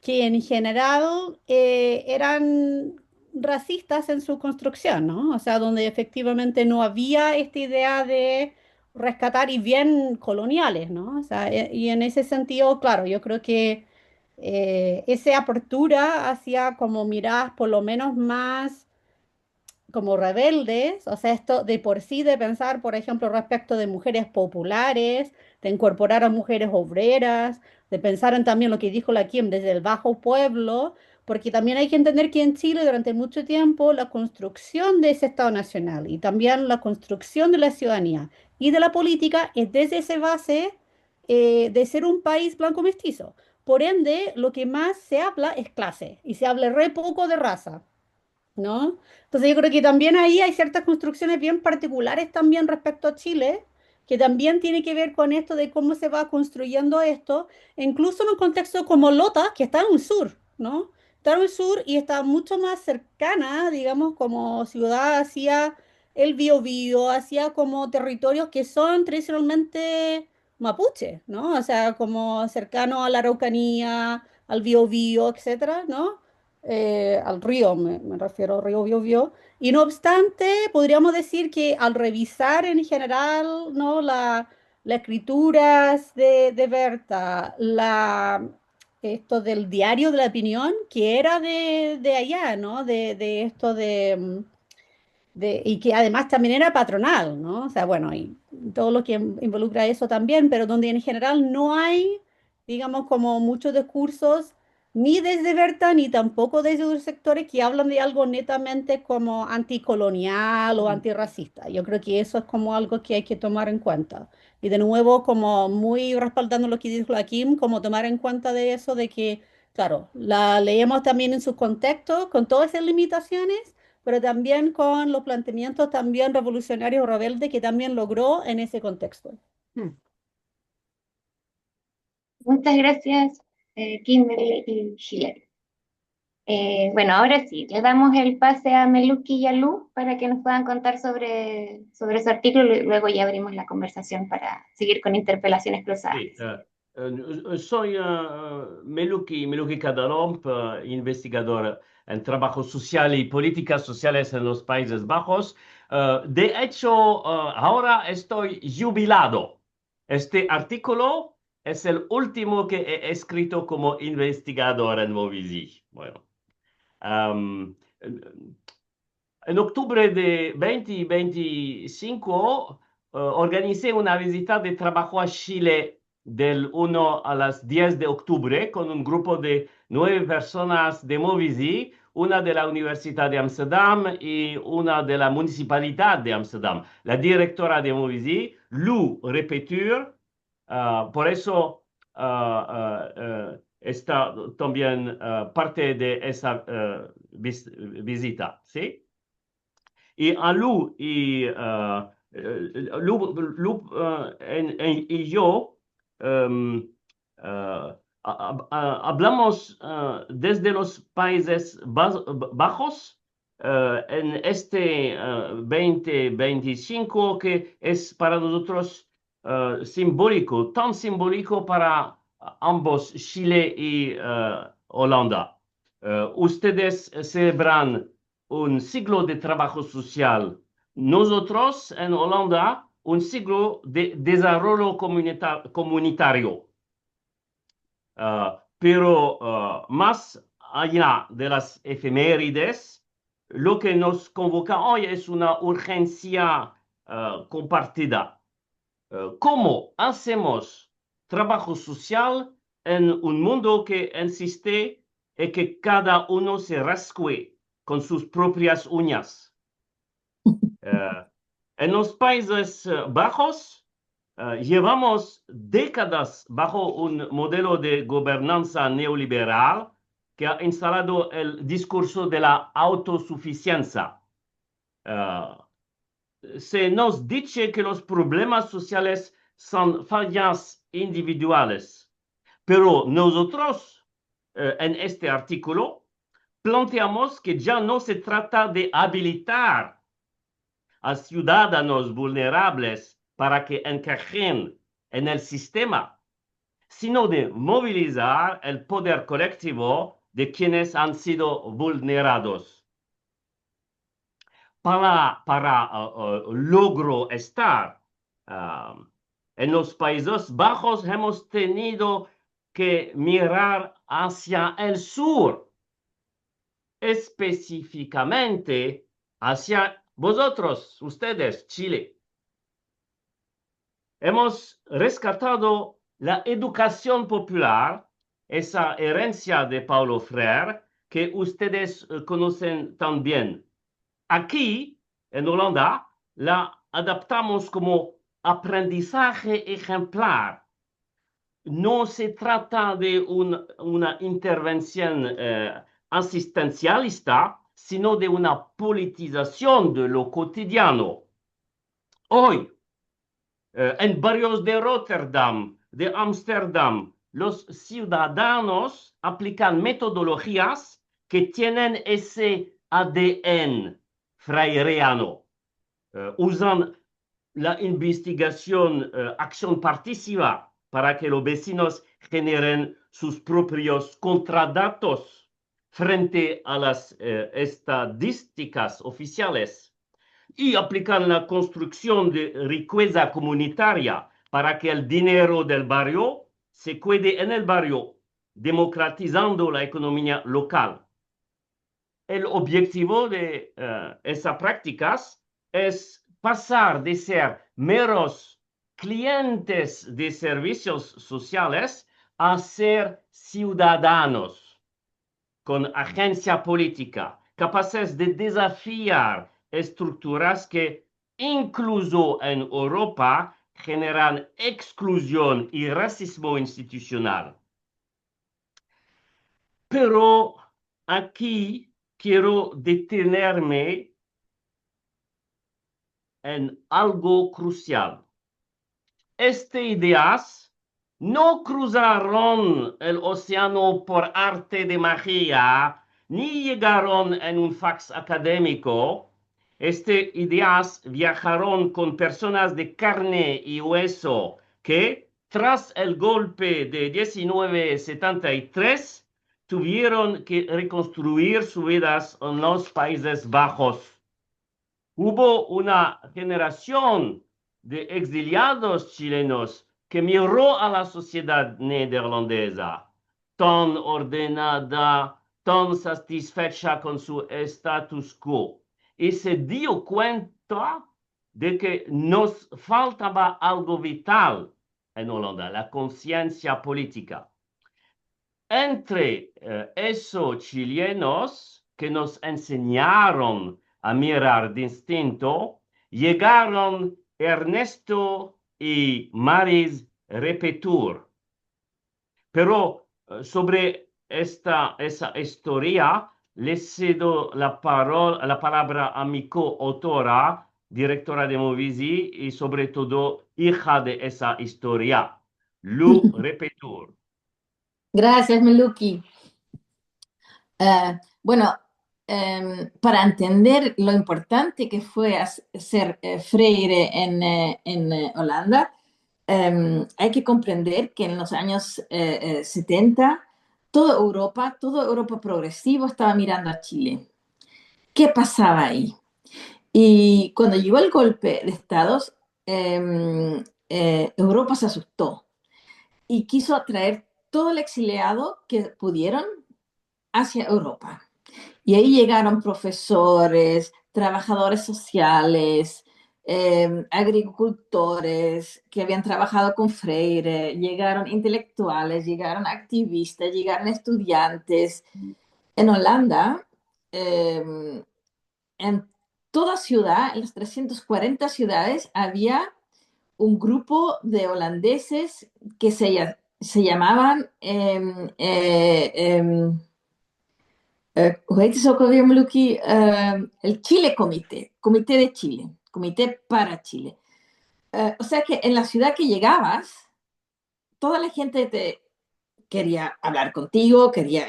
que en general eran racistas en su construcción, ¿no? O sea, donde efectivamente no había esta idea de rescatar y bien coloniales, ¿no? O sea, y en ese sentido, claro, yo creo que esa apertura hacia como miradas por lo menos más como rebeldes, o sea, esto de por sí de pensar, por ejemplo, respecto de mujeres populares, de incorporar a mujeres obreras, de pensar en también lo que dijo la Kim desde el bajo pueblo, porque también hay que entender que en Chile durante mucho tiempo la construcción de ese Estado Nacional y también la construcción de la ciudadanía y de la política es desde esa base de ser un país blanco mestizo. Por ende, lo que más se habla es clase y se habla re poco de raza. ¿No? Entonces yo creo que también ahí hay ciertas construcciones bien particulares también respecto a Chile, que también tiene que ver con esto de cómo se va construyendo esto, e incluso en un contexto como Lota, que está en el sur, ¿no? Está en el sur y está mucho más cercana, digamos, como ciudad hacia el Biobío, hacia como territorios que son tradicionalmente mapuche, ¿no? O sea, como cercano a la Araucanía, al Biobío, etcétera, ¿no? Al río, me refiero, río Biobío. Y no obstante, podríamos decir que al revisar en general, ¿no? Las escrituras de Berta, esto del diario de la opinión, que era de allá, ¿no? De esto y que además también era patronal, ¿no? O sea, bueno, y todo lo que involucra eso también, pero donde en general no hay, digamos, como muchos discursos, ni desde Berta, ni tampoco desde otros sectores que hablan de algo netamente como anticolonial o antirracista. Yo creo que eso es como algo que hay que tomar en cuenta. Y de nuevo, como muy respaldando lo que dijo la Kim, como tomar en cuenta de eso, de que, claro, la leemos también en su contexto, con todas esas limitaciones, pero también con los planteamientos también revolucionarios o rebeldes que también logró en ese contexto. Mm. Muchas gracias, Kimberly y Hilary. Bueno, ahora sí, le damos el pase a Meluki y a Lu para que nos puedan contar sobre su artículo y luego ya abrimos la conversación para seguir con interpelaciones cruzadas. Sí, soy Meluki Kadalomp, investigador en trabajo social y políticas sociales en los Países Bajos. De hecho, ahora estoy jubilado. Este artículo es el último que he escrito como investigador en Movizy. Bueno, en octubre de 2025 organicé una visita de trabajo a Chile del 1 a las 10 de octubre con un grupo de 9 personas de Movizy, una de la Universidad de Amsterdam y una de la Municipalidad de Amsterdam. La directora de Movizy, Lou Repetur, por eso está también parte de esa visita, ¿sí? Y a Lu y yo hablamos desde los Países Bajos en este 2025 que es para nosotros simbólico, tan simbólico para ambos, Chile y Holanda. Ustedes celebran un siglo de trabajo social. Nosotros en Holanda, un siglo de desarrollo comunitario. Pero más allá de las efemérides, lo que nos convoca hoy es una urgencia compartida. ¿Cómo hacemos trabajo social en un mundo que insiste en que cada uno se rasque con sus propias uñas? En los Países Bajos llevamos décadas bajo un modelo de gobernanza neoliberal que ha instalado el discurso de la autosuficiencia. Se nos dice que los problemas sociales son fallas individuales, pero nosotros en este artículo planteamos que ya no se trata de habilitar a ciudadanos vulnerables para que encajen en el sistema, sino de movilizar el poder colectivo de quienes han sido vulnerados. Para logro estar en los Países Bajos hemos tenido que mirar hacia el sur, específicamente hacia vosotros, ustedes, Chile. Hemos rescatado la educación popular, esa herencia de Paulo Freire, que ustedes conocen tan bien. Aquí, en Holanda, la adaptamos como aprendizaje ejemplar. No se trata de una intervención asistencialista, sino de una politización de lo cotidiano. Hoy, en barrios de Rotterdam, de Ámsterdam, los ciudadanos aplican metodologías que tienen ese ADN freireano. usan la investigación, acción participa para que los vecinos generen sus propios contradatos frente a las estadísticas oficiales y aplican la construcción de riqueza comunitaria para que el dinero del barrio se quede en el barrio, democratizando la economía local. El objetivo de esas prácticas es pasar de ser meros clientes de servicios sociales a ser ciudadanos con agencia política, capaces de desafiar estructuras que incluso en Europa generan exclusión y racismo institucional. Pero aquí quiero detenerme en algo crucial. Estas ideas no cruzaron el océano por arte de magia, ni llegaron en un fax académico. Estas ideas viajaron con personas de carne y hueso que, tras el golpe de 1973, tuvieron que reconstruir sus vidas en los Países Bajos. Hubo una generación de exiliados chilenos que miró a la sociedad neerlandesa, tan ordenada, tan satisfecha con su status quo, y se dio cuenta de que nos faltaba algo vital en Holanda, la conciencia política. Entre esos chilenos que nos enseñaron a mirar distinto, llegaron Ernesto y Maris Repetur. Pero sobre esa historia, les cedo la palabra a mi coautora, directora de Movisi y sobre todo hija de esa historia, Lu Repetur. Gracias, Meluki. Bueno, para entender lo importante que fue ser Freire en Holanda, hay que comprender que en los años 70 toda Europa progresiva estaba mirando a Chile. ¿Qué pasaba ahí? Y cuando llegó el golpe de Estados, Europa se asustó y quiso atraer todo el exiliado que pudieron hacia Europa. Y ahí llegaron profesores, trabajadores sociales, agricultores que habían trabajado con Freire, llegaron intelectuales, llegaron activistas, llegaron estudiantes. En Holanda, en toda ciudad, en las 340 ciudades, había un grupo de holandeses que se llamaban, hoe heet het ook alweer, Meluki? El Chile Comité, Comité de Chile, Comité para Chile. O sea que en la ciudad que llegabas, toda la gente te quería hablar contigo, quería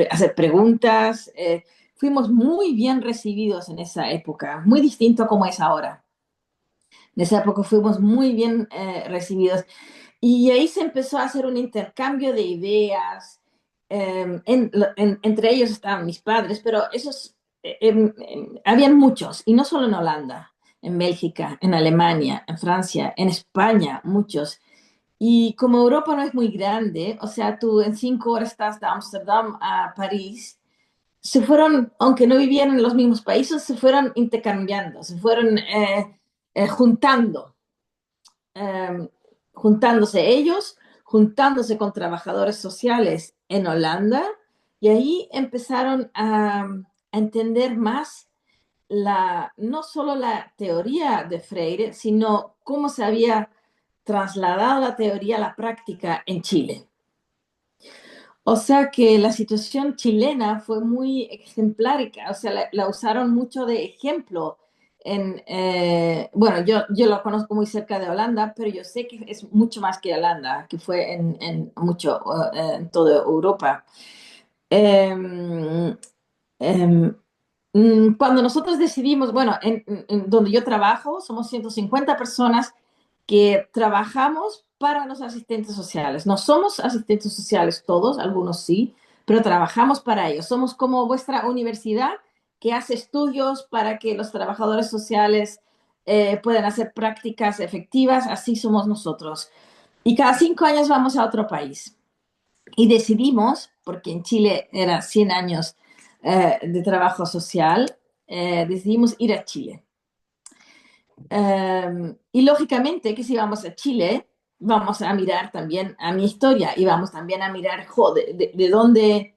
hacer preguntas. Fuimos muy bien recibidos en esa época, muy distinto a como es ahora. En esa época fuimos muy bien recibidos. Y ahí se empezó a hacer un intercambio de ideas. Entre ellos estaban mis padres, pero esos, habían muchos, y no solo en Holanda, en Bélgica, en Alemania, en Francia, en España, muchos. Y como Europa no es muy grande, o sea, tú en 5 horas estás de Ámsterdam a París, se fueron, aunque no vivían en los mismos países, se fueron intercambiando, se fueron juntando, juntándose ellos, juntándose con trabajadores sociales en Holanda, y ahí empezaron a entender más no solo la teoría de Freire, sino cómo se había trasladado la teoría a la práctica en Chile. O sea que la situación chilena fue muy ejemplárica, o sea, la usaron mucho de ejemplo. Bueno, yo lo conozco muy cerca de Holanda, pero yo sé que es mucho más que Holanda, que fue en toda Europa. Cuando nosotros decidimos, bueno, en donde yo trabajo, somos 150 personas que trabajamos para los asistentes sociales. No somos asistentes sociales todos, algunos sí, pero trabajamos para ellos. Somos como vuestra universidad que hace estudios para que los trabajadores sociales puedan hacer prácticas efectivas. Así somos nosotros. Y cada 5 años vamos a otro país. Y decidimos, porque en Chile era 100 años de trabajo social, decidimos ir a Chile. Y lógicamente que si vamos a Chile, vamos a mirar también a mi historia y vamos también a mirar de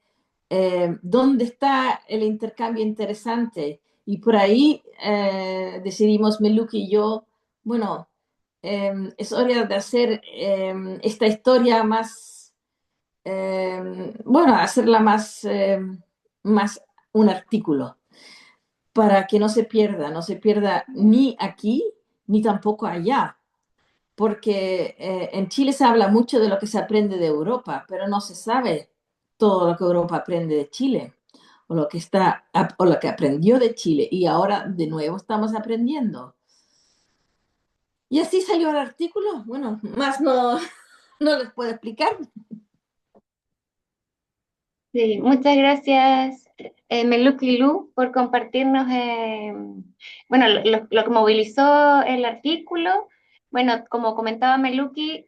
dónde está el intercambio interesante. Y por ahí decidimos, Meluki y yo, bueno, es hora de hacer esta historia más, bueno, hacerla más un artículo para que no se pierda ni aquí ni tampoco allá, porque en Chile se habla mucho de lo que se aprende de Europa, pero no se sabe todo lo que Europa aprende de Chile o lo que aprendió de Chile y ahora de nuevo estamos aprendiendo. Y así salió el artículo. Bueno, más no, no les puedo explicar. Sí, muchas gracias, Meluki Lu, por compartirnos, bueno, lo que movilizó el artículo. Bueno, como comentaba Meluki,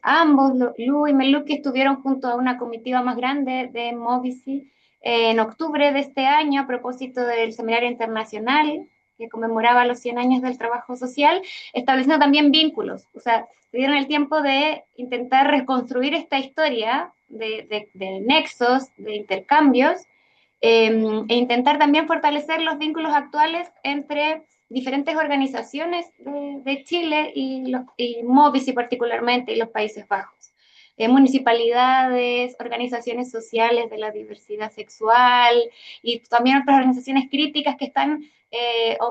ambos, Lu y Meluki, estuvieron junto a una comitiva más grande de Movici en octubre de este año a propósito del Seminario Internacional que conmemoraba los 100 años del trabajo social, estableciendo también vínculos. O sea, se dieron el tiempo de intentar reconstruir esta historia de nexos, de intercambios, e intentar también fortalecer los vínculos actuales entre diferentes organizaciones de Chile y Movici particularmente y los Países Bajos. Municipalidades, organizaciones sociales de la diversidad sexual y también otras organizaciones críticas que están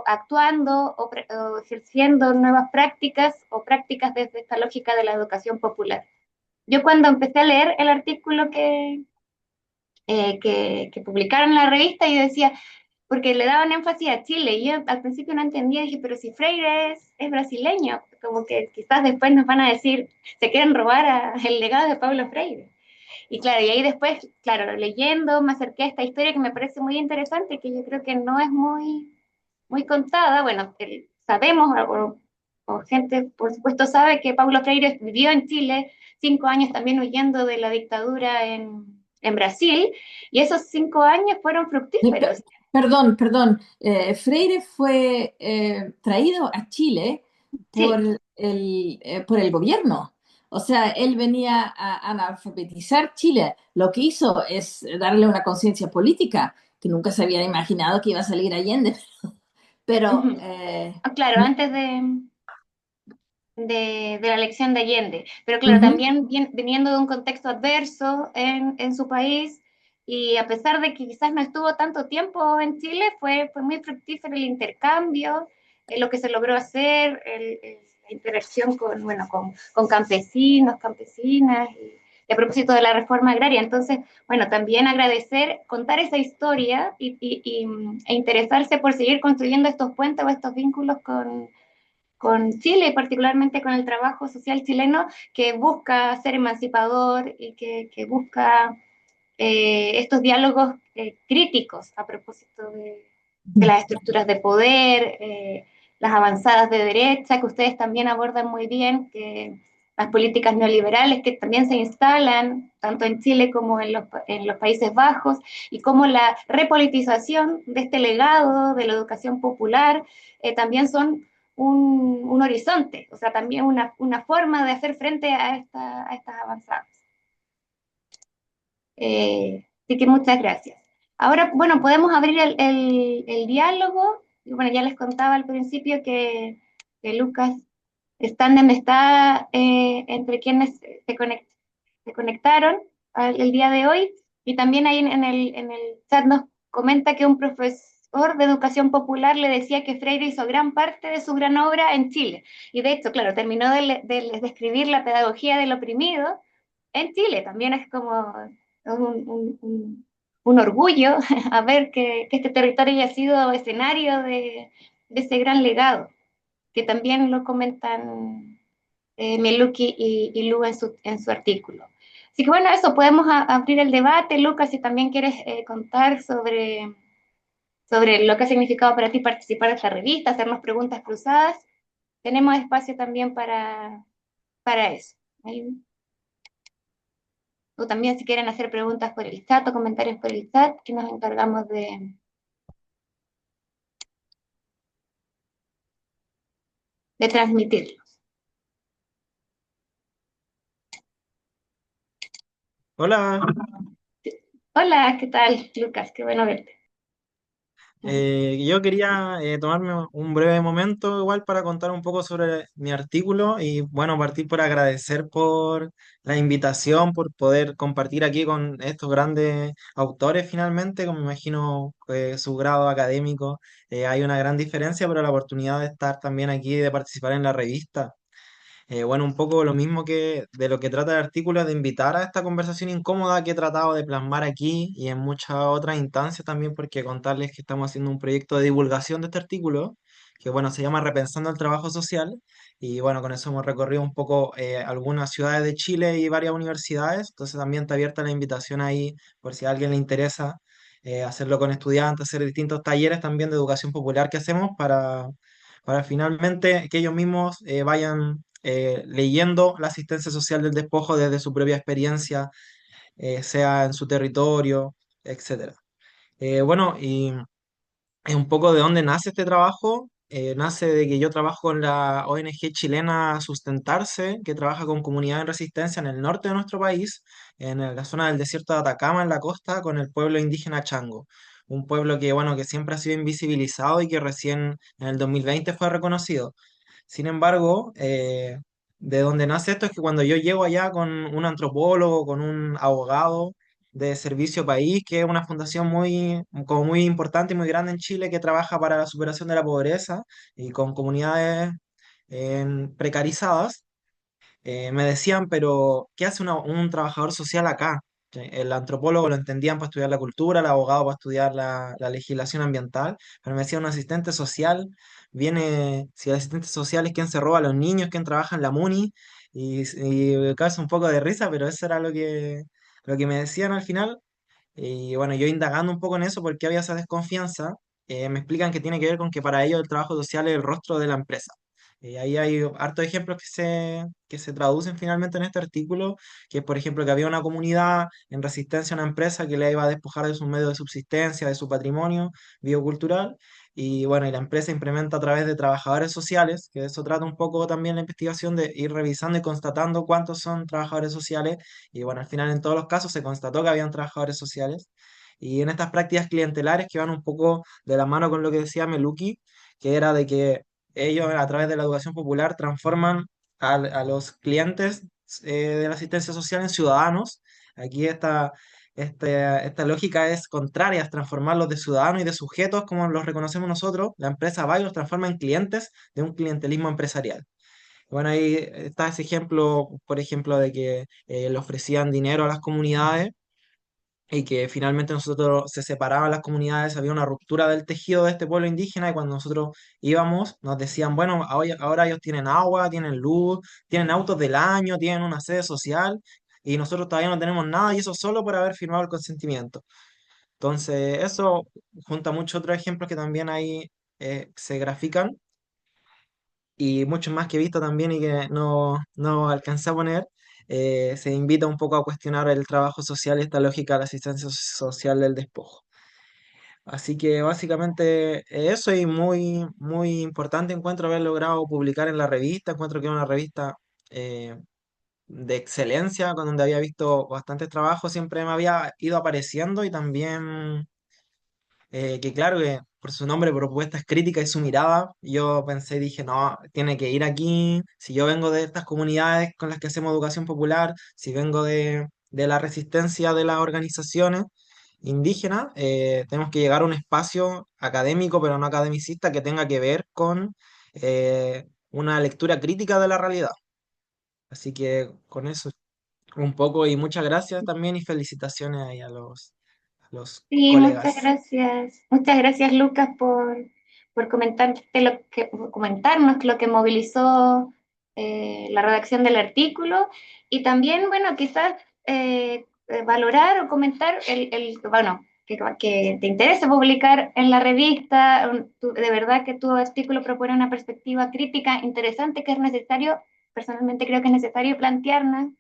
actuando o ejerciendo nuevas prácticas o prácticas desde esta lógica de la educación popular. Yo cuando empecé a leer el artículo que publicaron en la revista, yo decía, porque le daban énfasis a Chile, y yo al principio no entendía, dije, pero si Freire es brasileño, como que quizás después nos van a decir, se quieren robar el legado de Pablo Freire. Y claro, y ahí después, claro, leyendo, me acerqué a esta historia que me parece muy interesante, que yo creo que no es muy contada. Bueno, sabemos, o gente por supuesto sabe que Paulo Freire vivió en Chile 5 años también huyendo de la dictadura en Brasil, y esos 5 años fueron fructíferos. Perdón. Freire fue traído a Chile por Sí. por el gobierno. O sea, él venía a analfabetizar Chile. Lo que hizo es darle una conciencia política que nunca se había imaginado que iba a salir Allende. Pero Uh-huh. Claro, antes de la elección de Allende, pero claro, ujú. también viniendo de un contexto adverso en su país, y a pesar de que quizás no estuvo tanto tiempo en Chile, fue muy fructífero el intercambio, lo que se logró hacer, la interacción bueno, con campesinos, campesinas, y a propósito de la reforma agraria. Entonces, bueno, también agradecer, contar esa historia e interesarse por seguir construyendo estos puentes o estos vínculos con Chile y particularmente con el trabajo social chileno que busca ser emancipador y que busca estos diálogos críticos a propósito de las estructuras de poder, las avanzadas de derecha que ustedes también abordan muy bien, que las políticas neoliberales que también se instalan tanto en Chile como en los Países Bajos, y cómo la repolitización de este legado de la educación popular también son un horizonte, o sea, también una forma de hacer frente a estas avanzadas. Así que muchas gracias. Ahora, bueno, podemos abrir el diálogo. Y bueno, ya les contaba al principio que Lucas Standen está entre quienes se conectaron el día de hoy. Y también ahí en el chat nos comenta que un profesor de educación popular le decía que Freire hizo gran parte de su gran obra en Chile. Y de hecho, claro, terminó de describir la pedagogía del oprimido en Chile. También es como un orgullo a ver que este territorio haya sido escenario de ese gran legado, que también lo comentan Mieluki y Lu en su artículo. Así que bueno, eso, podemos abrir el debate. Lucas, si también quieres contar sobre lo que ha significado para ti participar de esta revista, hacernos preguntas cruzadas, tenemos espacio también para eso. Ahí. O también si quieren hacer preguntas por el chat o comentarios por el chat, que nos encargamos de transmitirlos. Hola, Hola, ¿qué tal, Lucas? Qué bueno verte. yo quería tomarme un breve momento igual para contar un poco sobre mi artículo y bueno, partir por agradecer por la invitación, por poder compartir aquí con estos grandes autores finalmente, como me imagino su grado académico, hay una gran diferencia, pero la oportunidad de estar también aquí, de participar en la revista. Bueno, un poco lo mismo que de lo que trata el artículo, es de invitar a esta conversación incómoda que he tratado de plasmar aquí y en muchas otras instancias también, porque contarles que estamos haciendo un proyecto de divulgación de este artículo, que bueno, se llama Repensando el Trabajo Social, y bueno, con eso hemos recorrido un poco algunas ciudades de Chile y varias universidades, entonces también está abierta la invitación ahí, por si a alguien le interesa hacerlo con estudiantes, hacer distintos talleres también de educación popular que hacemos para finalmente que ellos mismos vayan leyendo la asistencia social del despojo desde su propia experiencia, sea en su territorio, etcétera. Bueno, y un poco de dónde nace este trabajo. Nace de que yo trabajo con la ONG chilena Sustentarse, que trabaja con comunidades en resistencia en el norte de nuestro país, en la zona del desierto de Atacama, en la costa, con el pueblo indígena Chango. Un pueblo que, bueno, que siempre ha sido invisibilizado y que recién en el 2020 fue reconocido. Sin embargo, de donde nace esto es que cuando yo llego allá con un antropólogo, con un abogado de Servicio País, que es una fundación muy, como muy importante y muy grande en Chile que trabaja para la superación de la pobreza y con comunidades precarizadas, me decían, pero ¿qué hace un trabajador social acá? El antropólogo lo entendían para estudiar la cultura, el abogado para estudiar la legislación ambiental, pero me decía un asistente social, viene, si el asistente social es quien se roba a los niños, quien trabaja en la MUNI, y me causa un poco de risa, pero eso era lo que me decían al final. Y bueno, yo indagando un poco en eso, porque había esa desconfianza, me explican que tiene que ver con que para ellos el trabajo social es el rostro de la empresa. Ahí hay hartos ejemplos que se traducen finalmente en este artículo, que es por ejemplo que había una comunidad en resistencia a una empresa que le iba a despojar de sus medios de subsistencia, de su patrimonio biocultural, y bueno, y la empresa implementa a través de trabajadores sociales, que de eso trata un poco también la investigación, de ir revisando y constatando cuántos son trabajadores sociales, y bueno, al final en todos los casos se constató que habían trabajadores sociales. Y en estas prácticas clientelares que van un poco de la mano con lo que decía Meluki, que era de que ellos a través de la educación popular transforman a los clientes de la asistencia social en ciudadanos. Aquí esta lógica es contraria, es transformarlos de ciudadanos y de sujetos como los reconocemos nosotros. La empresa va y los transforma en clientes de un clientelismo empresarial. Bueno, ahí está ese ejemplo, por ejemplo, de que le ofrecían dinero a las comunidades y que finalmente nosotros se separaban las comunidades, había una ruptura del tejido de este pueblo indígena y cuando nosotros íbamos nos decían, bueno, ahora ellos tienen agua, tienen luz, tienen autos del año, tienen una sede social y nosotros todavía no tenemos nada y eso solo por haber firmado el consentimiento. Entonces, eso junta muchos otros ejemplos que también ahí se grafican y muchos más que he visto también y que no alcancé a poner, se invita un poco a cuestionar el trabajo social y esta lógica de la asistencia social del despojo. Así que básicamente eso y muy, muy importante encuentro haber logrado publicar en la revista, encuentro que es una revista eh, de excelencia, con donde había visto bastantes trabajos, siempre me había ido apareciendo y también que claro que por su nombre, propuestas críticas y su mirada, yo pensé y dije, no, tiene que ir aquí, si yo vengo de estas comunidades con las que hacemos educación popular, si vengo de la resistencia de las organizaciones indígenas, tenemos que llegar a un espacio académico, pero no academicista, que tenga que ver con una lectura crítica de la realidad. Así que con eso un poco y muchas gracias también y felicitaciones ahí los Sí, colegas. muchas gracias Lucas por comentarnos lo que movilizó la redacción del artículo y también, bueno, quizás valorar o comentar bueno, que te interese publicar en la revista, de verdad que tu artículo propone una perspectiva crítica interesante que es necesario, personalmente creo que es necesario plantearnos.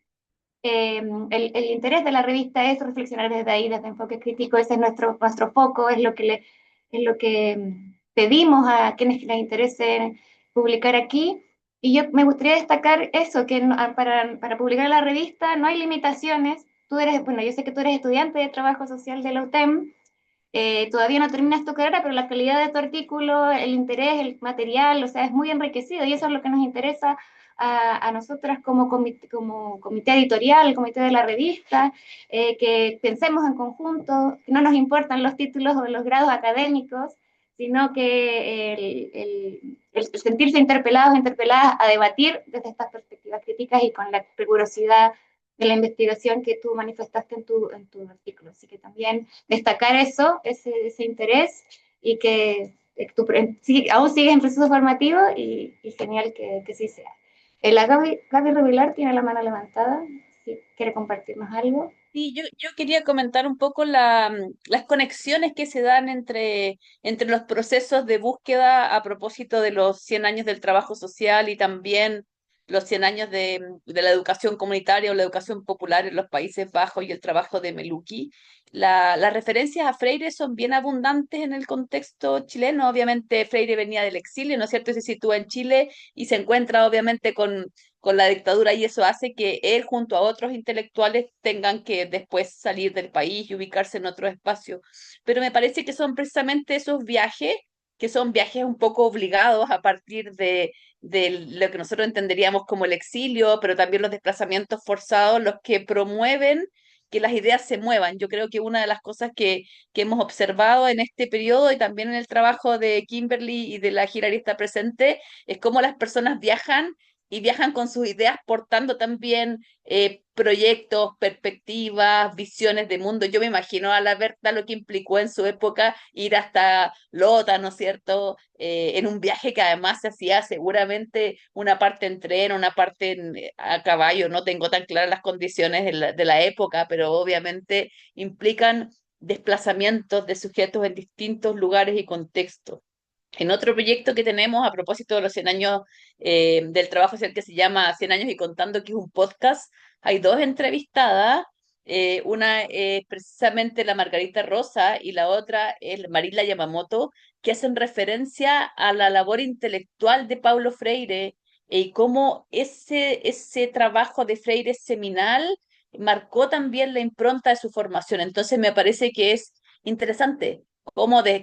El interés de la revista es reflexionar desde ahí, desde enfoque crítico, ese es nuestro foco, es lo que pedimos a quienes les interese publicar aquí. Y yo me gustaría destacar eso, que para publicar la revista no hay limitaciones. Tú eres, bueno, yo sé que tú eres estudiante de trabajo social de la UTEM, todavía no terminas tu carrera, pero la calidad de tu artículo, el interés, el material, o sea, es muy enriquecido y eso es lo que nos interesa a nosotras como comité editorial, comité de la revista, que pensemos en conjunto, que no nos importan los títulos o los grados académicos, sino que el sentirse interpelados, interpeladas a debatir desde estas perspectivas críticas y con la rigurosidad de la investigación que tú manifestaste en tu artículo. Así que también destacar eso, ese interés y que sí, aún sigues en proceso formativo y genial que sí sea. La Gaby Rubilar tiene la mano levantada, si quiere compartirnos algo. Sí, yo quería comentar un poco las conexiones que se dan entre los procesos de búsqueda a propósito de los 100 años del trabajo social y también los 100 años de la educación comunitaria o la educación popular en los Países Bajos y el trabajo de Meluki. Las referencias a Freire son bien abundantes en el contexto chileno. Obviamente Freire venía del exilio, ¿no es cierto? Y se sitúa en Chile y se encuentra obviamente con la dictadura y eso hace que él junto a otros intelectuales tengan que después salir del país y ubicarse en otro espacio. Pero me parece que son precisamente esos viajes, que son viajes un poco obligados a partir de lo que nosotros entenderíamos como el exilio, pero también los desplazamientos forzados, los que promueven que las ideas se muevan. Yo creo que una de las cosas que hemos observado en este periodo y también en el trabajo de Kimberly y de la Girarista presente es cómo las personas viajan y viajan con sus ideas portando también proyectos, perspectivas, visiones de mundo. Yo me imagino a la Berta lo que implicó en su época ir hasta Lota, ¿no es cierto? En un viaje que además se hacía seguramente una parte en tren, una parte a caballo, no tengo tan claras las condiciones de la época, pero obviamente implican desplazamientos de sujetos en distintos lugares y contextos. En otro proyecto que tenemos a propósito de los 100 años del trabajo social que se llama 100 años y contando, que es un podcast, hay dos entrevistadas, una es precisamente la Margarita Rosa y la otra es Marila Yamamoto, que hacen referencia a la labor intelectual de Paulo Freire y cómo ese trabajo de Freire seminal marcó también la impronta de su formación. Entonces me parece que es interesante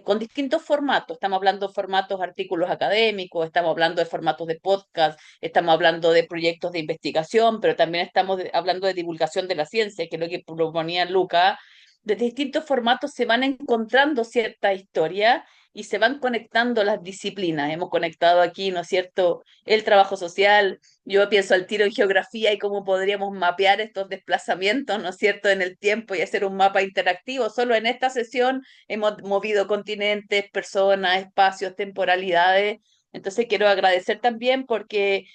con distintos formatos. Estamos hablando de formatos artículos académicos, estamos hablando de formatos de podcast, estamos hablando de proyectos de investigación, pero también estamos hablando de divulgación de la ciencia, que es lo que proponía Luca. Desde distintos formatos se van encontrando ciertas historias y se van conectando las disciplinas. Hemos conectado aquí, ¿no es cierto?, el trabajo social. Yo pienso al tiro en geografía y cómo podríamos mapear estos desplazamientos, ¿no es cierto?, en el tiempo y hacer un mapa interactivo. Solo en esta sesión hemos movido continentes, personas, espacios, temporalidades. Entonces quiero agradecer también porque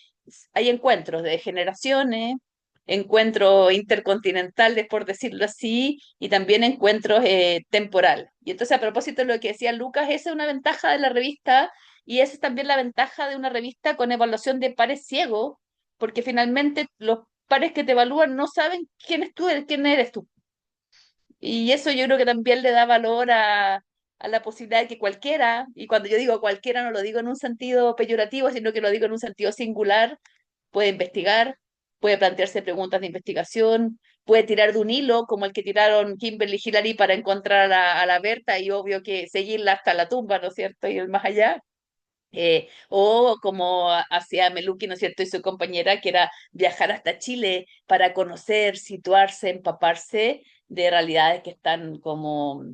hay encuentros de generaciones, encuentros intercontinentales, por decirlo así, y también encuentros temporales. Y entonces, a propósito de lo que decía Lucas, esa es una ventaja de la revista y esa es también la ventaja de una revista con evaluación de pares ciegos, porque finalmente los pares que te evalúan no saben quién eres tú. Y eso yo creo que también le da valor a la posibilidad de que cualquiera, y cuando yo digo cualquiera no lo digo en un sentido peyorativo, sino que lo digo en un sentido singular, puede investigar, puede plantearse preguntas de investigación, puede tirar de un hilo como el que tiraron Kimberly y Hillary para encontrar a la Berta y obvio que seguirla hasta la tumba, ¿no es cierto? Y el más allá. O como hacía Meluki, ¿no es cierto? Y su compañera, que era viajar hasta Chile para conocer, situarse, empaparse de realidades que están como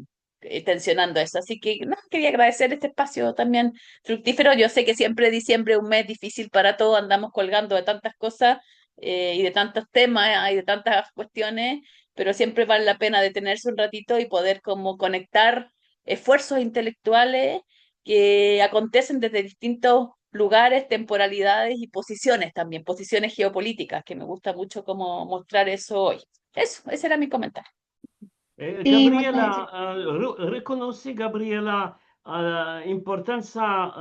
tensionando eso. Así que no, quería agradecer este espacio también fructífero. Yo sé que siempre diciembre es un mes difícil para todos, andamos colgando de tantas cosas y de tantos temas y de tantas cuestiones, pero siempre vale la pena detenerse un ratito y poder como conectar esfuerzos intelectuales que acontecen desde distintos lugares, temporalidades y posiciones también, posiciones geopolíticas, que me gusta mucho como mostrar eso hoy. Eso, ese era mi comentario. Sí, muchas gracias. Gabriela, reconoce, Gabriela, la importancia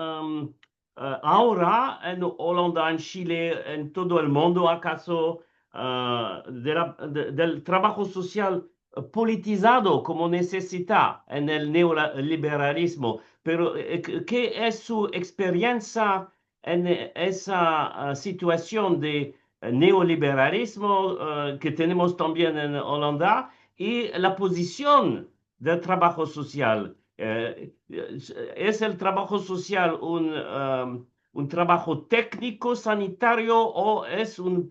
ahora en Holanda, en Chile, en todo el mundo, acaso, del trabajo social politizado como necesita en el neoliberalismo. Pero, ¿qué es su experiencia en esa situación de neoliberalismo que tenemos también en Holanda? Y la posición del trabajo social. ¿Es el trabajo social un trabajo técnico, sanitario o es un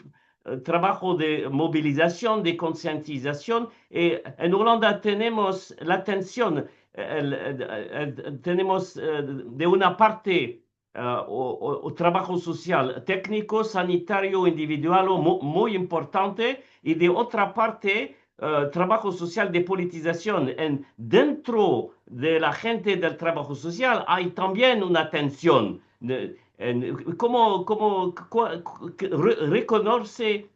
trabajo de movilización, de concientización? En Holanda tenemos la tensión, tenemos de una parte o trabajo social técnico, sanitario, individual, muy importante, y de otra parte trabajo social de politización. Dentro de la gente del trabajo social hay también una tensión. ¿Cómo reconoce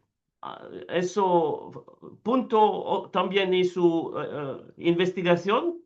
eso punto también en su investigación?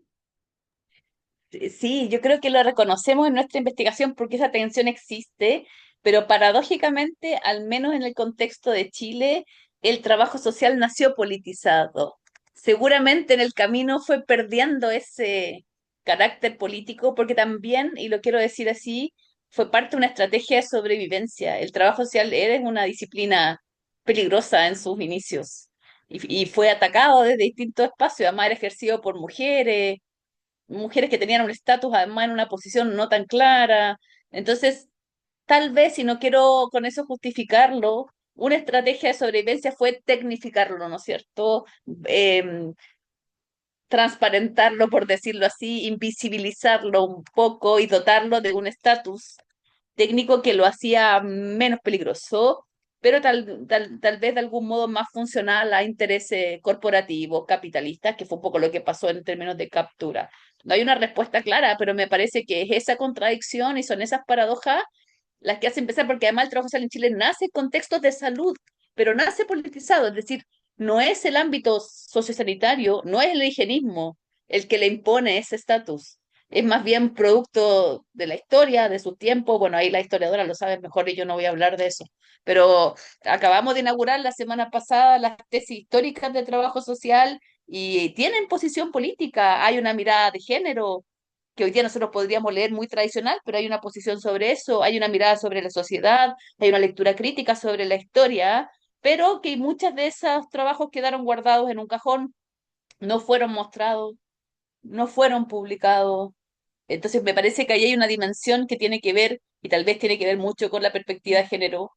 Sí, yo creo que lo reconocemos en nuestra investigación porque esa tensión existe, pero paradójicamente, al menos en el contexto de Chile, el trabajo social nació politizado. Seguramente en el camino fue perdiendo ese carácter político porque también, y lo quiero decir así, fue parte de una estrategia de sobrevivencia. El trabajo social era una disciplina peligrosa en sus inicios y fue atacado desde distintos espacios, además era ejercido por mujeres que tenían un estatus además en una posición no tan clara. Entonces, tal vez, y no quiero con eso justificarlo, una estrategia de sobrevivencia fue tecnificarlo, ¿no es cierto? Transparentarlo, por decirlo así, invisibilizarlo un poco y dotarlo de un estatus técnico que lo hacía menos peligroso, pero tal vez de algún modo más funcional a intereses corporativos, capitalistas, que fue un poco lo que pasó en términos de captura. No hay una respuesta clara, pero me parece que es esa contradicción y son esas paradojas las que hacen pensar, porque además el trabajo social en Chile nace en contextos de salud, pero nace politizado, es decir, no es el ámbito sociosanitario, no es el higienismo el que le impone ese estatus, es más bien producto de la historia, de su tiempo. Bueno, ahí la historiadora lo sabe mejor y yo no voy a hablar de eso. Pero acabamos de inaugurar la semana pasada las tesis históricas de trabajo social y tienen posición política. Hay una mirada de género que hoy día nosotros podríamos leer muy tradicional, pero hay una posición sobre eso, hay una mirada sobre la sociedad, hay una lectura crítica sobre la historia, pero que muchos de esos trabajos quedaron guardados en un cajón, no fueron mostrados, no fueron publicados. Entonces me parece que ahí hay una dimensión que tiene que ver, y tal vez tiene que ver mucho con la perspectiva de género,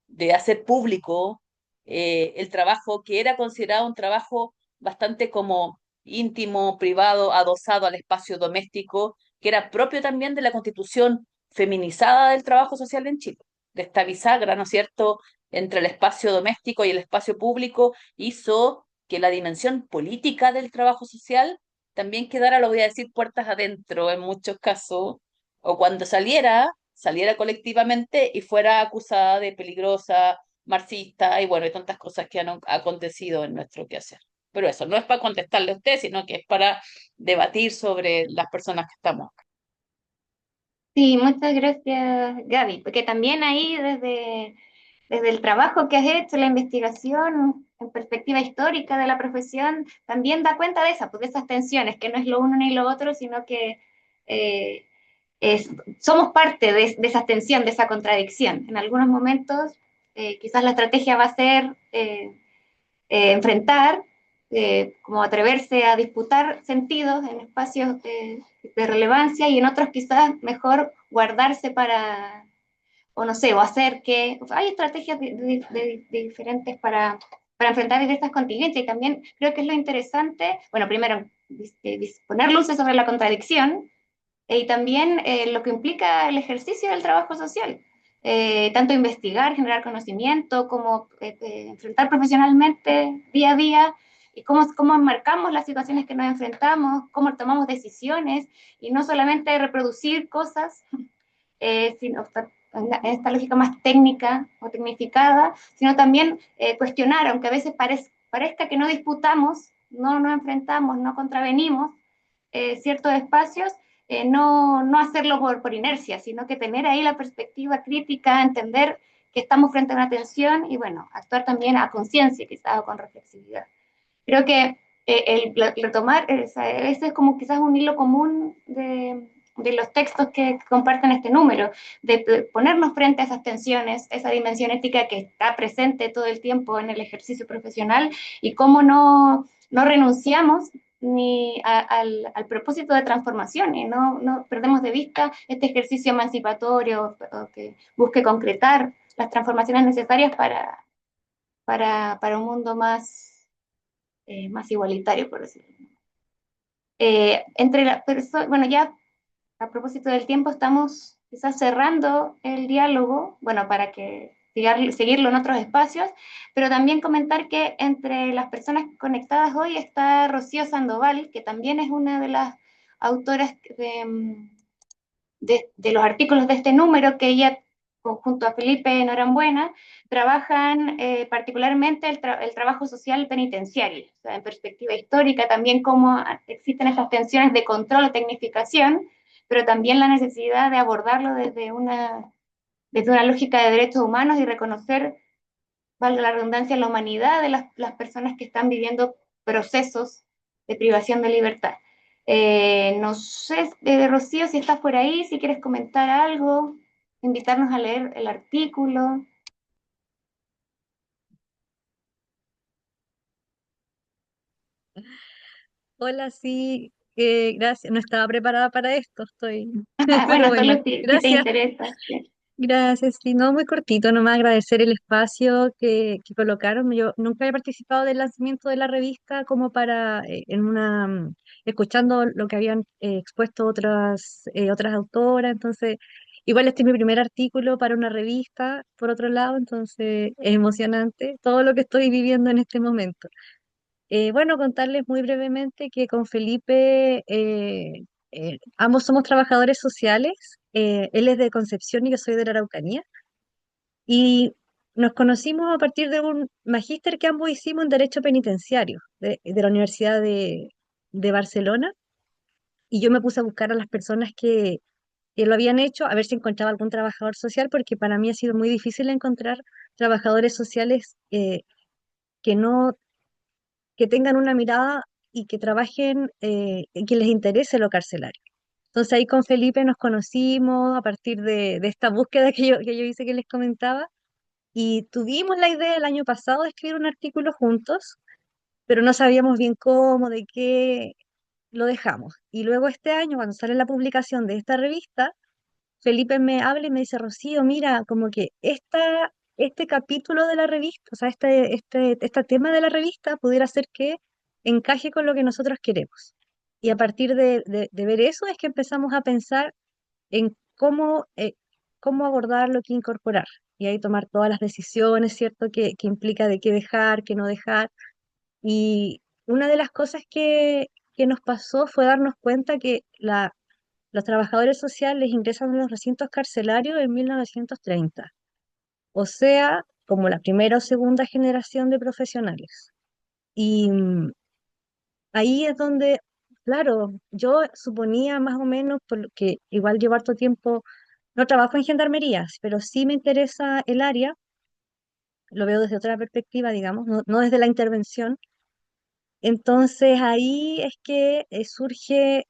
de hacer público el trabajo que era considerado un trabajo bastante como íntimo, privado, adosado al espacio doméstico, que era propio también de la constitución feminizada del trabajo social en Chile, de esta bisagra, ¿no es cierto?, entre el espacio doméstico y el espacio público, hizo que la dimensión política del trabajo social también quedara, lo voy a decir, puertas adentro en muchos casos, o cuando saliera colectivamente y fuera acusada de peligrosa, marxista y bueno, y tantas cosas que han acontecido en nuestro quehacer. Pero eso no es para contestarle a usted, sino que es para debatir sobre las personas que estamos acá. Sí, muchas gracias, Gaby, porque también ahí desde el trabajo que has hecho, la investigación en perspectiva histórica de la profesión, también da cuenta de pues, de esas tensiones, que no es lo uno ni lo otro, sino que eh, somos parte de esa tensión, de esa contradicción. En algunos momentos, quizás la estrategia va a ser enfrentar, como atreverse a disputar sentidos en espacios de relevancia y en otros quizás mejor guardarse para, o no sé, o hacer que, hay estrategias de diferentes para enfrentar diversas contingencias y también creo que es lo interesante, bueno, primero poner luces sobre la contradicción y también lo que implica el ejercicio del trabajo social. Tanto investigar, generar conocimiento, como enfrentar profesionalmente día a día y cómo enmarcamos las situaciones que nos enfrentamos, cómo tomamos decisiones, y no solamente reproducir cosas, sino en esta lógica más técnica o tecnificada, sino también cuestionar, aunque a veces parezca que no disputamos, no nos enfrentamos, no contravenimos ciertos espacios, no hacerlo por inercia, sino que tener ahí la perspectiva crítica, entender que estamos frente a una tensión y, bueno, actuar también a conciencia, quizás, o con reflexividad. Creo que retomar, ese es como quizás un hilo común de los textos que comparten este número, de ponernos frente a esas tensiones, esa dimensión ética que está presente todo el tiempo en el ejercicio profesional, y cómo no renunciamos ni al propósito de transformación, y no perdemos de vista este ejercicio emancipatorio o que busque concretar las transformaciones necesarias para un mundo más igualitario, por decirlo. Entre las personas, bueno, ya a propósito del tiempo, estamos quizás cerrando el diálogo, bueno, para que seguirlo en otros espacios, pero también comentar que entre las personas conectadas hoy está Rocío Sandoval, que también es una de las autoras de los artículos de este número, que ella, junto a Felipe Norambuena, trabajan particularmente el trabajo social penitenciario, o sea, en perspectiva histórica, también cómo existen estas tensiones de control o tecnificación, pero también la necesidad de abordarlo desde una lógica de derechos humanos y reconocer, valga la redundancia, la humanidad de las personas que están viviendo procesos de privación de libertad. No sé, Rocío, si estás por ahí, si quieres comentar algo, invitarnos a leer el artículo. Hola, sí, gracias. No estaba preparada para esto, estoy. Pero Bueno, bueno, solo si te gracias. interesa. Sí. Gracias, sí, no, muy cortito, nomás agradecer el espacio que colocaron. Yo nunca he participado del lanzamiento de la revista como para, escuchando lo que habían expuesto otras autoras, entonces, igual este es mi primer artículo para una revista, por otro lado, entonces es emocionante todo lo que estoy viviendo en este momento. Bueno, contarles muy brevemente que con Felipe ambos somos trabajadores sociales. Él es de Concepción y yo soy de la Araucanía. Y nos conocimos a partir de un magíster que ambos hicimos en Derecho Penitenciario de la Universidad de Barcelona. Y yo me puse a buscar a las personas que lo habían hecho, a ver si encontraba algún trabajador social, porque para mí ha sido muy difícil encontrar trabajadores sociales que no que tengan una mirada y que trabajen, y que les interese lo carcelario. Entonces ahí con Felipe nos conocimos a partir de esta búsqueda que yo hice que les comentaba y tuvimos la idea el año pasado de escribir un artículo juntos, pero no sabíamos bien cómo, de qué, lo dejamos. Y luego este año, cuando sale la publicación de esta revista, Felipe me habla y me dice, Rocío, mira, como que este capítulo de la revista, o sea, este tema de la revista pudiera ser que encaje con lo que nosotros queremos. Y a partir de ver eso es que empezamos a pensar en cómo abordarlo, qué incorporar. Y ahí tomar todas las decisiones, ¿cierto? Que implica de qué dejar, qué no dejar. Y una de las cosas que nos pasó fue darnos cuenta que los trabajadores sociales ingresan en los recintos carcelarios en 1930, o sea, como la primera o segunda generación de profesionales. Y ahí es donde, claro, yo suponía más o menos, porque igual llevo harto tiempo, no trabajo en gendarmerías, pero sí me interesa el área, lo veo desde otra perspectiva, digamos, no desde la intervención. Entonces ahí es que surge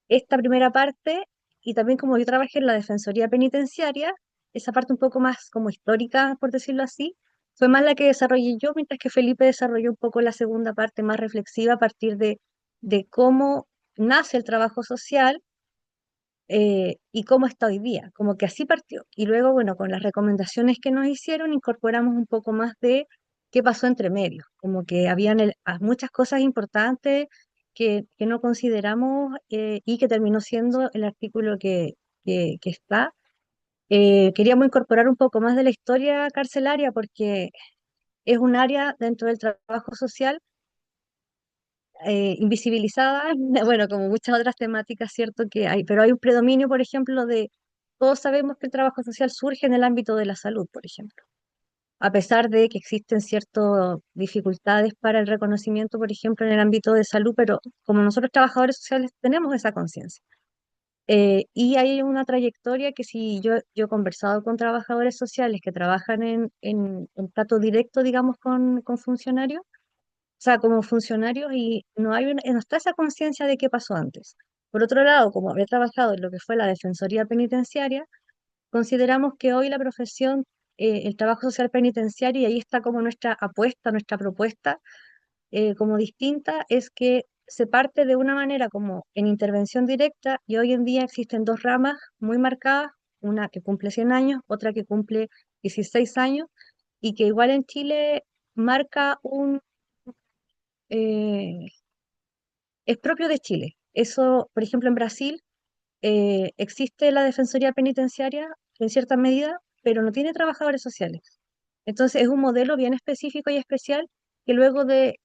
esta primera parte, y también como yo trabajé en la Defensoría Penitenciaria, esa parte un poco más como histórica, por decirlo así, fue más la que desarrollé yo, mientras que Felipe desarrolló un poco la segunda parte más reflexiva a partir de cómo nace el trabajo social, y cómo está hoy día, como que así partió. Y luego, bueno, con las recomendaciones que nos hicieron, incorporamos un poco más de qué pasó entre medios, como que habían muchas cosas importantes que no consideramos, y que terminó siendo el artículo que está. Queríamos incorporar un poco más de la historia carcelaria porque es un área dentro del trabajo social invisibilizada, bueno, como muchas otras temáticas, ¿cierto? Que hay, pero hay un predominio, por ejemplo, de, todos sabemos que el trabajo social surge en el ámbito de la salud, por ejemplo, a pesar de que existen ciertas dificultades para el reconocimiento, por ejemplo, en el ámbito de salud, pero como nosotros trabajadores sociales tenemos esa conciencia. Y hay una trayectoria que si yo he conversado con trabajadores sociales que trabajan en trato directo, digamos, con funcionarios, o sea, como funcionarios, y no está esa conciencia de qué pasó antes. Por otro lado, como había trabajado en lo que fue la Defensoría Penitenciaria, consideramos que hoy la profesión, el trabajo social penitenciario, y ahí está como nuestra apuesta, nuestra propuesta, como distinta, es que se parte de una manera como en intervención directa, y hoy en día existen dos ramas muy marcadas, una que cumple 100 años, otra que cumple 16 años, y que igual en Chile marca eh, es propio de Chile. Eso, por ejemplo, en Brasil existe la Defensoría Penitenciaria en cierta medida, pero no tiene trabajadores sociales. Entonces es un modelo bien específico y especial que luego de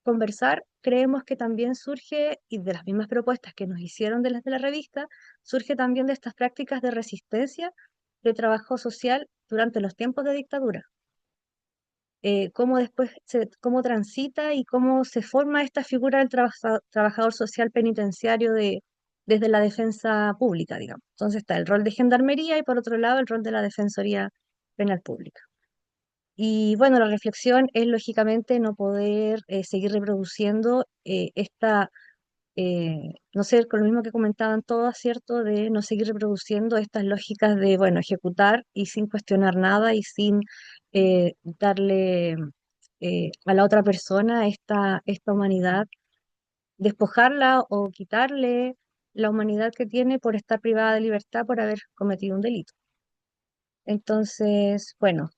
conversar creemos que también surge, y de las mismas propuestas que nos hicieron de las de la revista, surge también de estas prácticas de resistencia de trabajo social durante los tiempos de dictadura. Cómo después cómo transita y cómo se forma esta figura del trabajador social penitenciario desde la defensa pública, digamos. Entonces está el rol de gendarmería y por otro lado el rol de la Defensoría Penal Pública. Y bueno, la reflexión es lógicamente no poder seguir reproduciendo no sé, con lo mismo que comentaban todas, ¿cierto? De no seguir reproduciendo estas lógicas de, bueno, ejecutar y sin cuestionar nada y sin darle a la otra persona esta humanidad, despojarla o quitarle la humanidad que tiene por estar privada de libertad por haber cometido un delito. Entonces, bueno,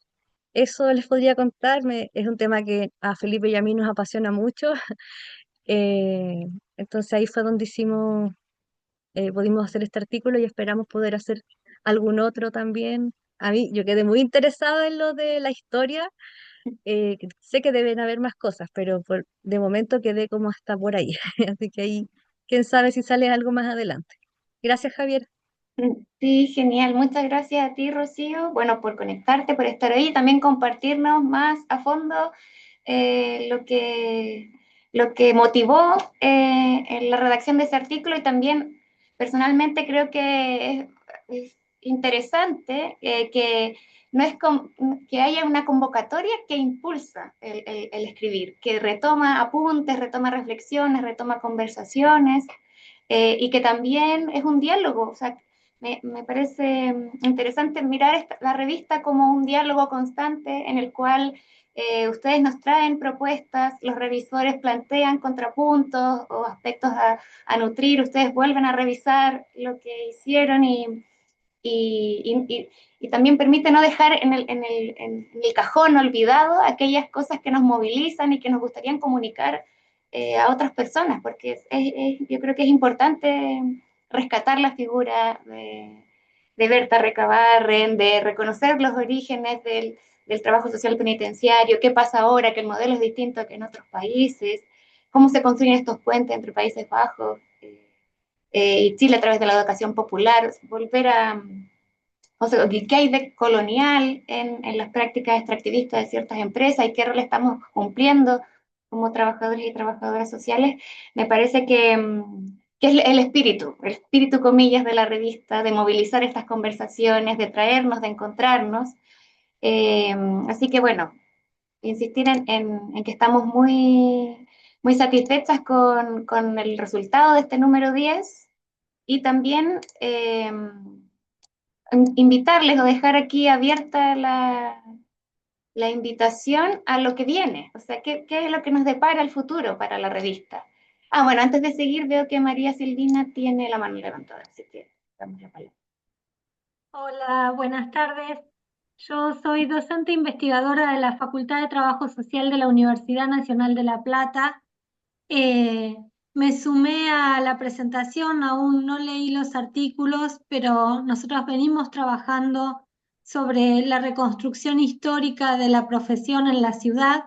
eso les podría contar. Es un tema que a Felipe y a mí nos apasiona mucho. Entonces ahí fue donde pudimos hacer este artículo y esperamos poder hacer algún otro también. A mí, yo quedé muy interesada en lo de la historia. Que sé que deben haber más cosas, pero de momento quedé como hasta por ahí. Así que ahí, quién sabe si sale algo más adelante. Gracias, Javier. Sí, genial. Muchas gracias a ti, Rocío, bueno, por conectarte, por estar ahí y también compartirnos más a fondo lo que motivó en la redacción de ese artículo y también personalmente creo que es interesante que no es que haya una convocatoria que impulsa el escribir, que retoma apuntes, retoma reflexiones, retoma conversaciones y que también es un diálogo. O sea, me parece interesante mirar la revista como un diálogo constante en el cual ustedes nos traen propuestas, los revisores plantean contrapuntos o aspectos a nutrir, ustedes vuelven a revisar lo que hicieron y también permite no dejar en el cajón olvidado aquellas cosas que nos movilizan y que nos gustaría comunicar a otras personas, porque yo creo que es importante rescatar la figura de Berta Recabarren, de reconocer los orígenes del trabajo social penitenciario, qué pasa ahora, que el modelo es distinto que en otros países, cómo se construyen estos puentes entre Países Bajos y Chile a través de la educación popular, volver a, o sea, qué hay de colonial en las prácticas extractivistas de ciertas empresas y qué rol estamos cumpliendo como trabajadores y trabajadoras sociales, me parece que es el espíritu, comillas, de la revista, de movilizar estas conversaciones, de traernos, de encontrarnos. Eh, Así que bueno, insistir en que estamos muy, muy satisfechas con el resultado de este número 10 y también invitarles o dejar aquí abierta la invitación a lo que viene, o sea, qué es lo que nos depara el futuro para la revista. Ah, bueno, antes de seguir veo que María Silvina tiene la mano levantada, así que damos la palabra. Hola, buenas tardes. Yo soy docente investigadora de la Facultad de Trabajo Social de la Universidad Nacional de La Plata. Eh, Me sumé a la presentación, aún no leí los artículos, pero nosotros venimos trabajando sobre la reconstrucción histórica de la profesión en la ciudad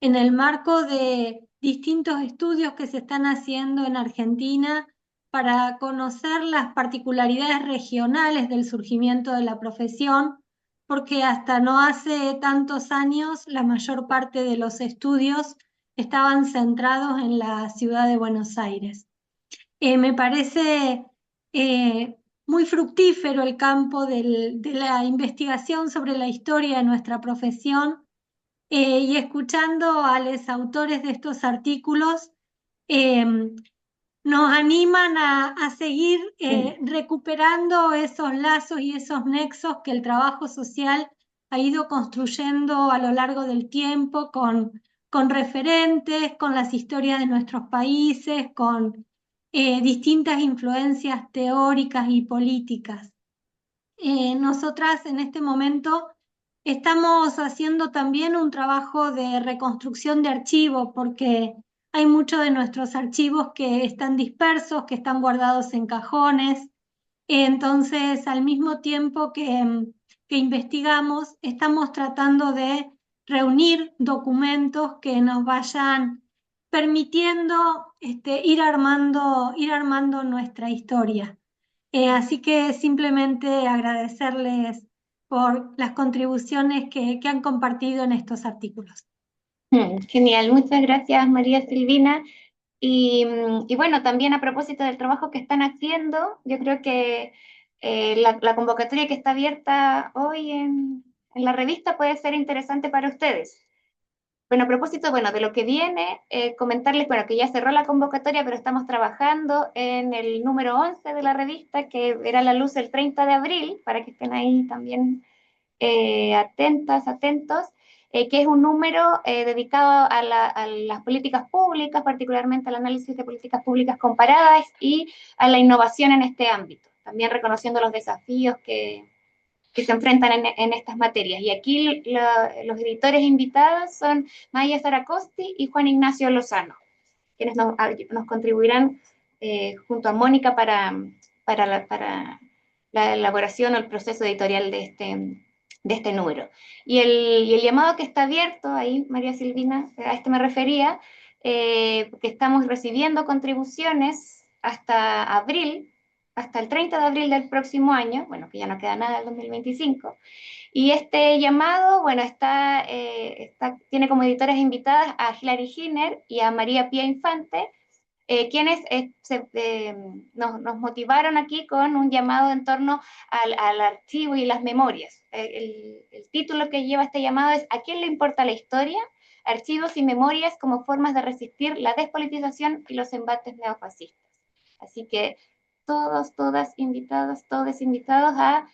en el marco de distintos estudios que se están haciendo en Argentina para conocer las particularidades regionales del surgimiento de la profesión, porque hasta no hace tantos años la mayor parte de los estudios estaban centrados en la ciudad de Buenos Aires. Me parece muy fructífero el campo de la investigación sobre la historia de nuestra profesión, y escuchando a los autores de estos artículos, eh, nos animan a seguir recuperando esos lazos y esos nexos que el trabajo social ha ido construyendo a lo largo del tiempo con referentes, con las historias de nuestros países, con distintas influencias teóricas y políticas. Nosotras en este momento estamos haciendo también un trabajo de reconstrucción de archivos porque hay muchos de nuestros archivos que están dispersos, que están guardados en cajones. Entonces, al mismo tiempo que investigamos, estamos tratando de reunir documentos que nos vayan permitiendo ir armando nuestra historia. Así que simplemente agradecerles por las contribuciones que han compartido en estos artículos. Genial, muchas gracias María Silvina. Y bueno, también a propósito del trabajo que están haciendo, yo creo que la convocatoria que está abierta hoy en la revista puede ser interesante para ustedes. Bueno, a propósito, bueno, de lo que viene, comentarles, bueno, que ya cerró la convocatoria, pero estamos trabajando en el número 11 de la revista, que verá la luz el 30 de abril, para que estén ahí también atentas, atentos, que es un número dedicado a las políticas públicas, particularmente al análisis de políticas públicas comparadas y a la innovación en este ámbito, también reconociendo los desafíos que se enfrentan en estas materias. Y aquí los editores invitados son Maya Zaracosti y Juan Ignacio Lozano, quienes nos contribuirán junto a Mónica para la elaboración o el proceso editorial de este número. Y el llamado que está abierto, ahí María Silvina, a este me refería, que estamos recibiendo contribuciones hasta abril, hasta el 30 de abril del próximo año, bueno, que ya no queda nada del 2025, y este llamado, bueno, tiene como editoras invitadas a Hilary Giner y a María Pía Infante, quienes nos motivaron aquí con un llamado en torno al archivo y las memorias. El título que lleva este llamado es ¿A quién le importa la historia? Archivos y memorias como formas de resistir la despolitización y los embates neofascistas. Así que todos, todas invitadas, todos invitados a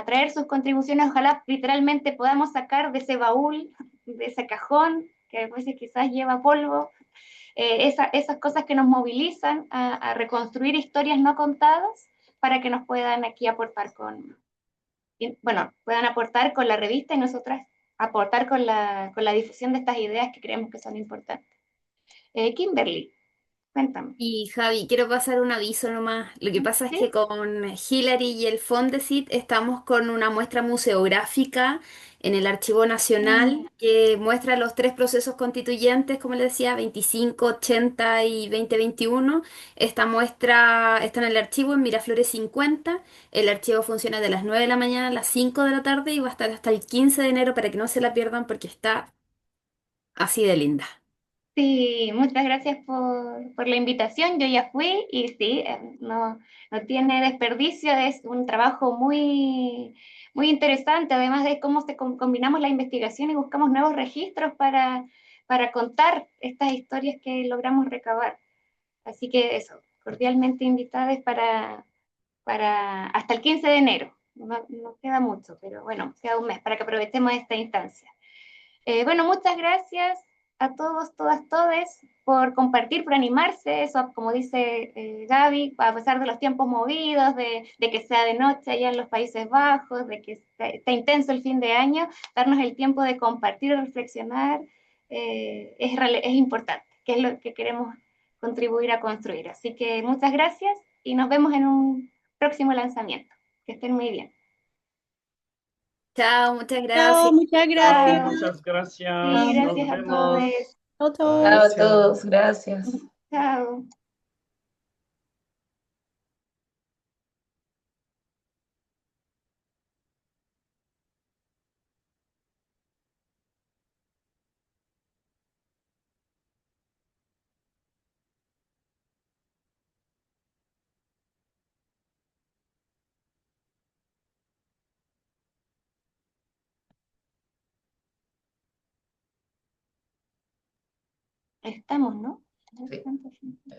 traer sus contribuciones. Ojalá literalmente podamos sacar de ese baúl, de ese cajón, que a veces quizás lleva polvo, esas cosas que nos movilizan a reconstruir historias no contadas para que nos puedan aquí aportar puedan aportar con la revista y nosotras aportar con la difusión de estas ideas que creemos que son importantes. Kimberly, cuéntame. Y Javi, quiero pasar un aviso nomás. Lo que pasa es ¿Sí? que con Hilary y el Fondesit estamos con una muestra museográfica en el Archivo Nacional que muestra los tres procesos constituyentes, como les decía, 25, 80 y 2021. Esta muestra está en el archivo en Miraflores 50. El archivo funciona de las 9 de la mañana a las 5 de la tarde y va a estar hasta el 15 de enero para que no se la pierdan porque está así de linda. Sí, muchas gracias por la invitación. Yo ya fui y sí, no tiene desperdicio, es un trabajo muy, muy interesante, además de cómo combinamos la investigación y buscamos nuevos registros para contar estas historias que logramos recabar. Así que eso, cordialmente invitadas para hasta el 15 de enero. No queda mucho, pero bueno, queda un mes para que aprovechemos esta instancia. Bueno, muchas gracias a todos, todas, todes por compartir, por animarse, eso como dice Gaby, a pesar de los tiempos movidos, de que sea de noche allá en los Países Bajos, de que está intenso el fin de año, darnos el tiempo de compartir y reflexionar es importante, que es lo que queremos contribuir a construir. Así que muchas gracias y nos vemos en un próximo lanzamiento. Que estén muy bien. Chao, muchas Chao, gracias. muchas gracias. Muchas gracias. Sí, Nos gracias a vemos. todos. Chao, chao. Chao a Gracias. todos, gracias. Chao. Estamos, ¿no? Sí.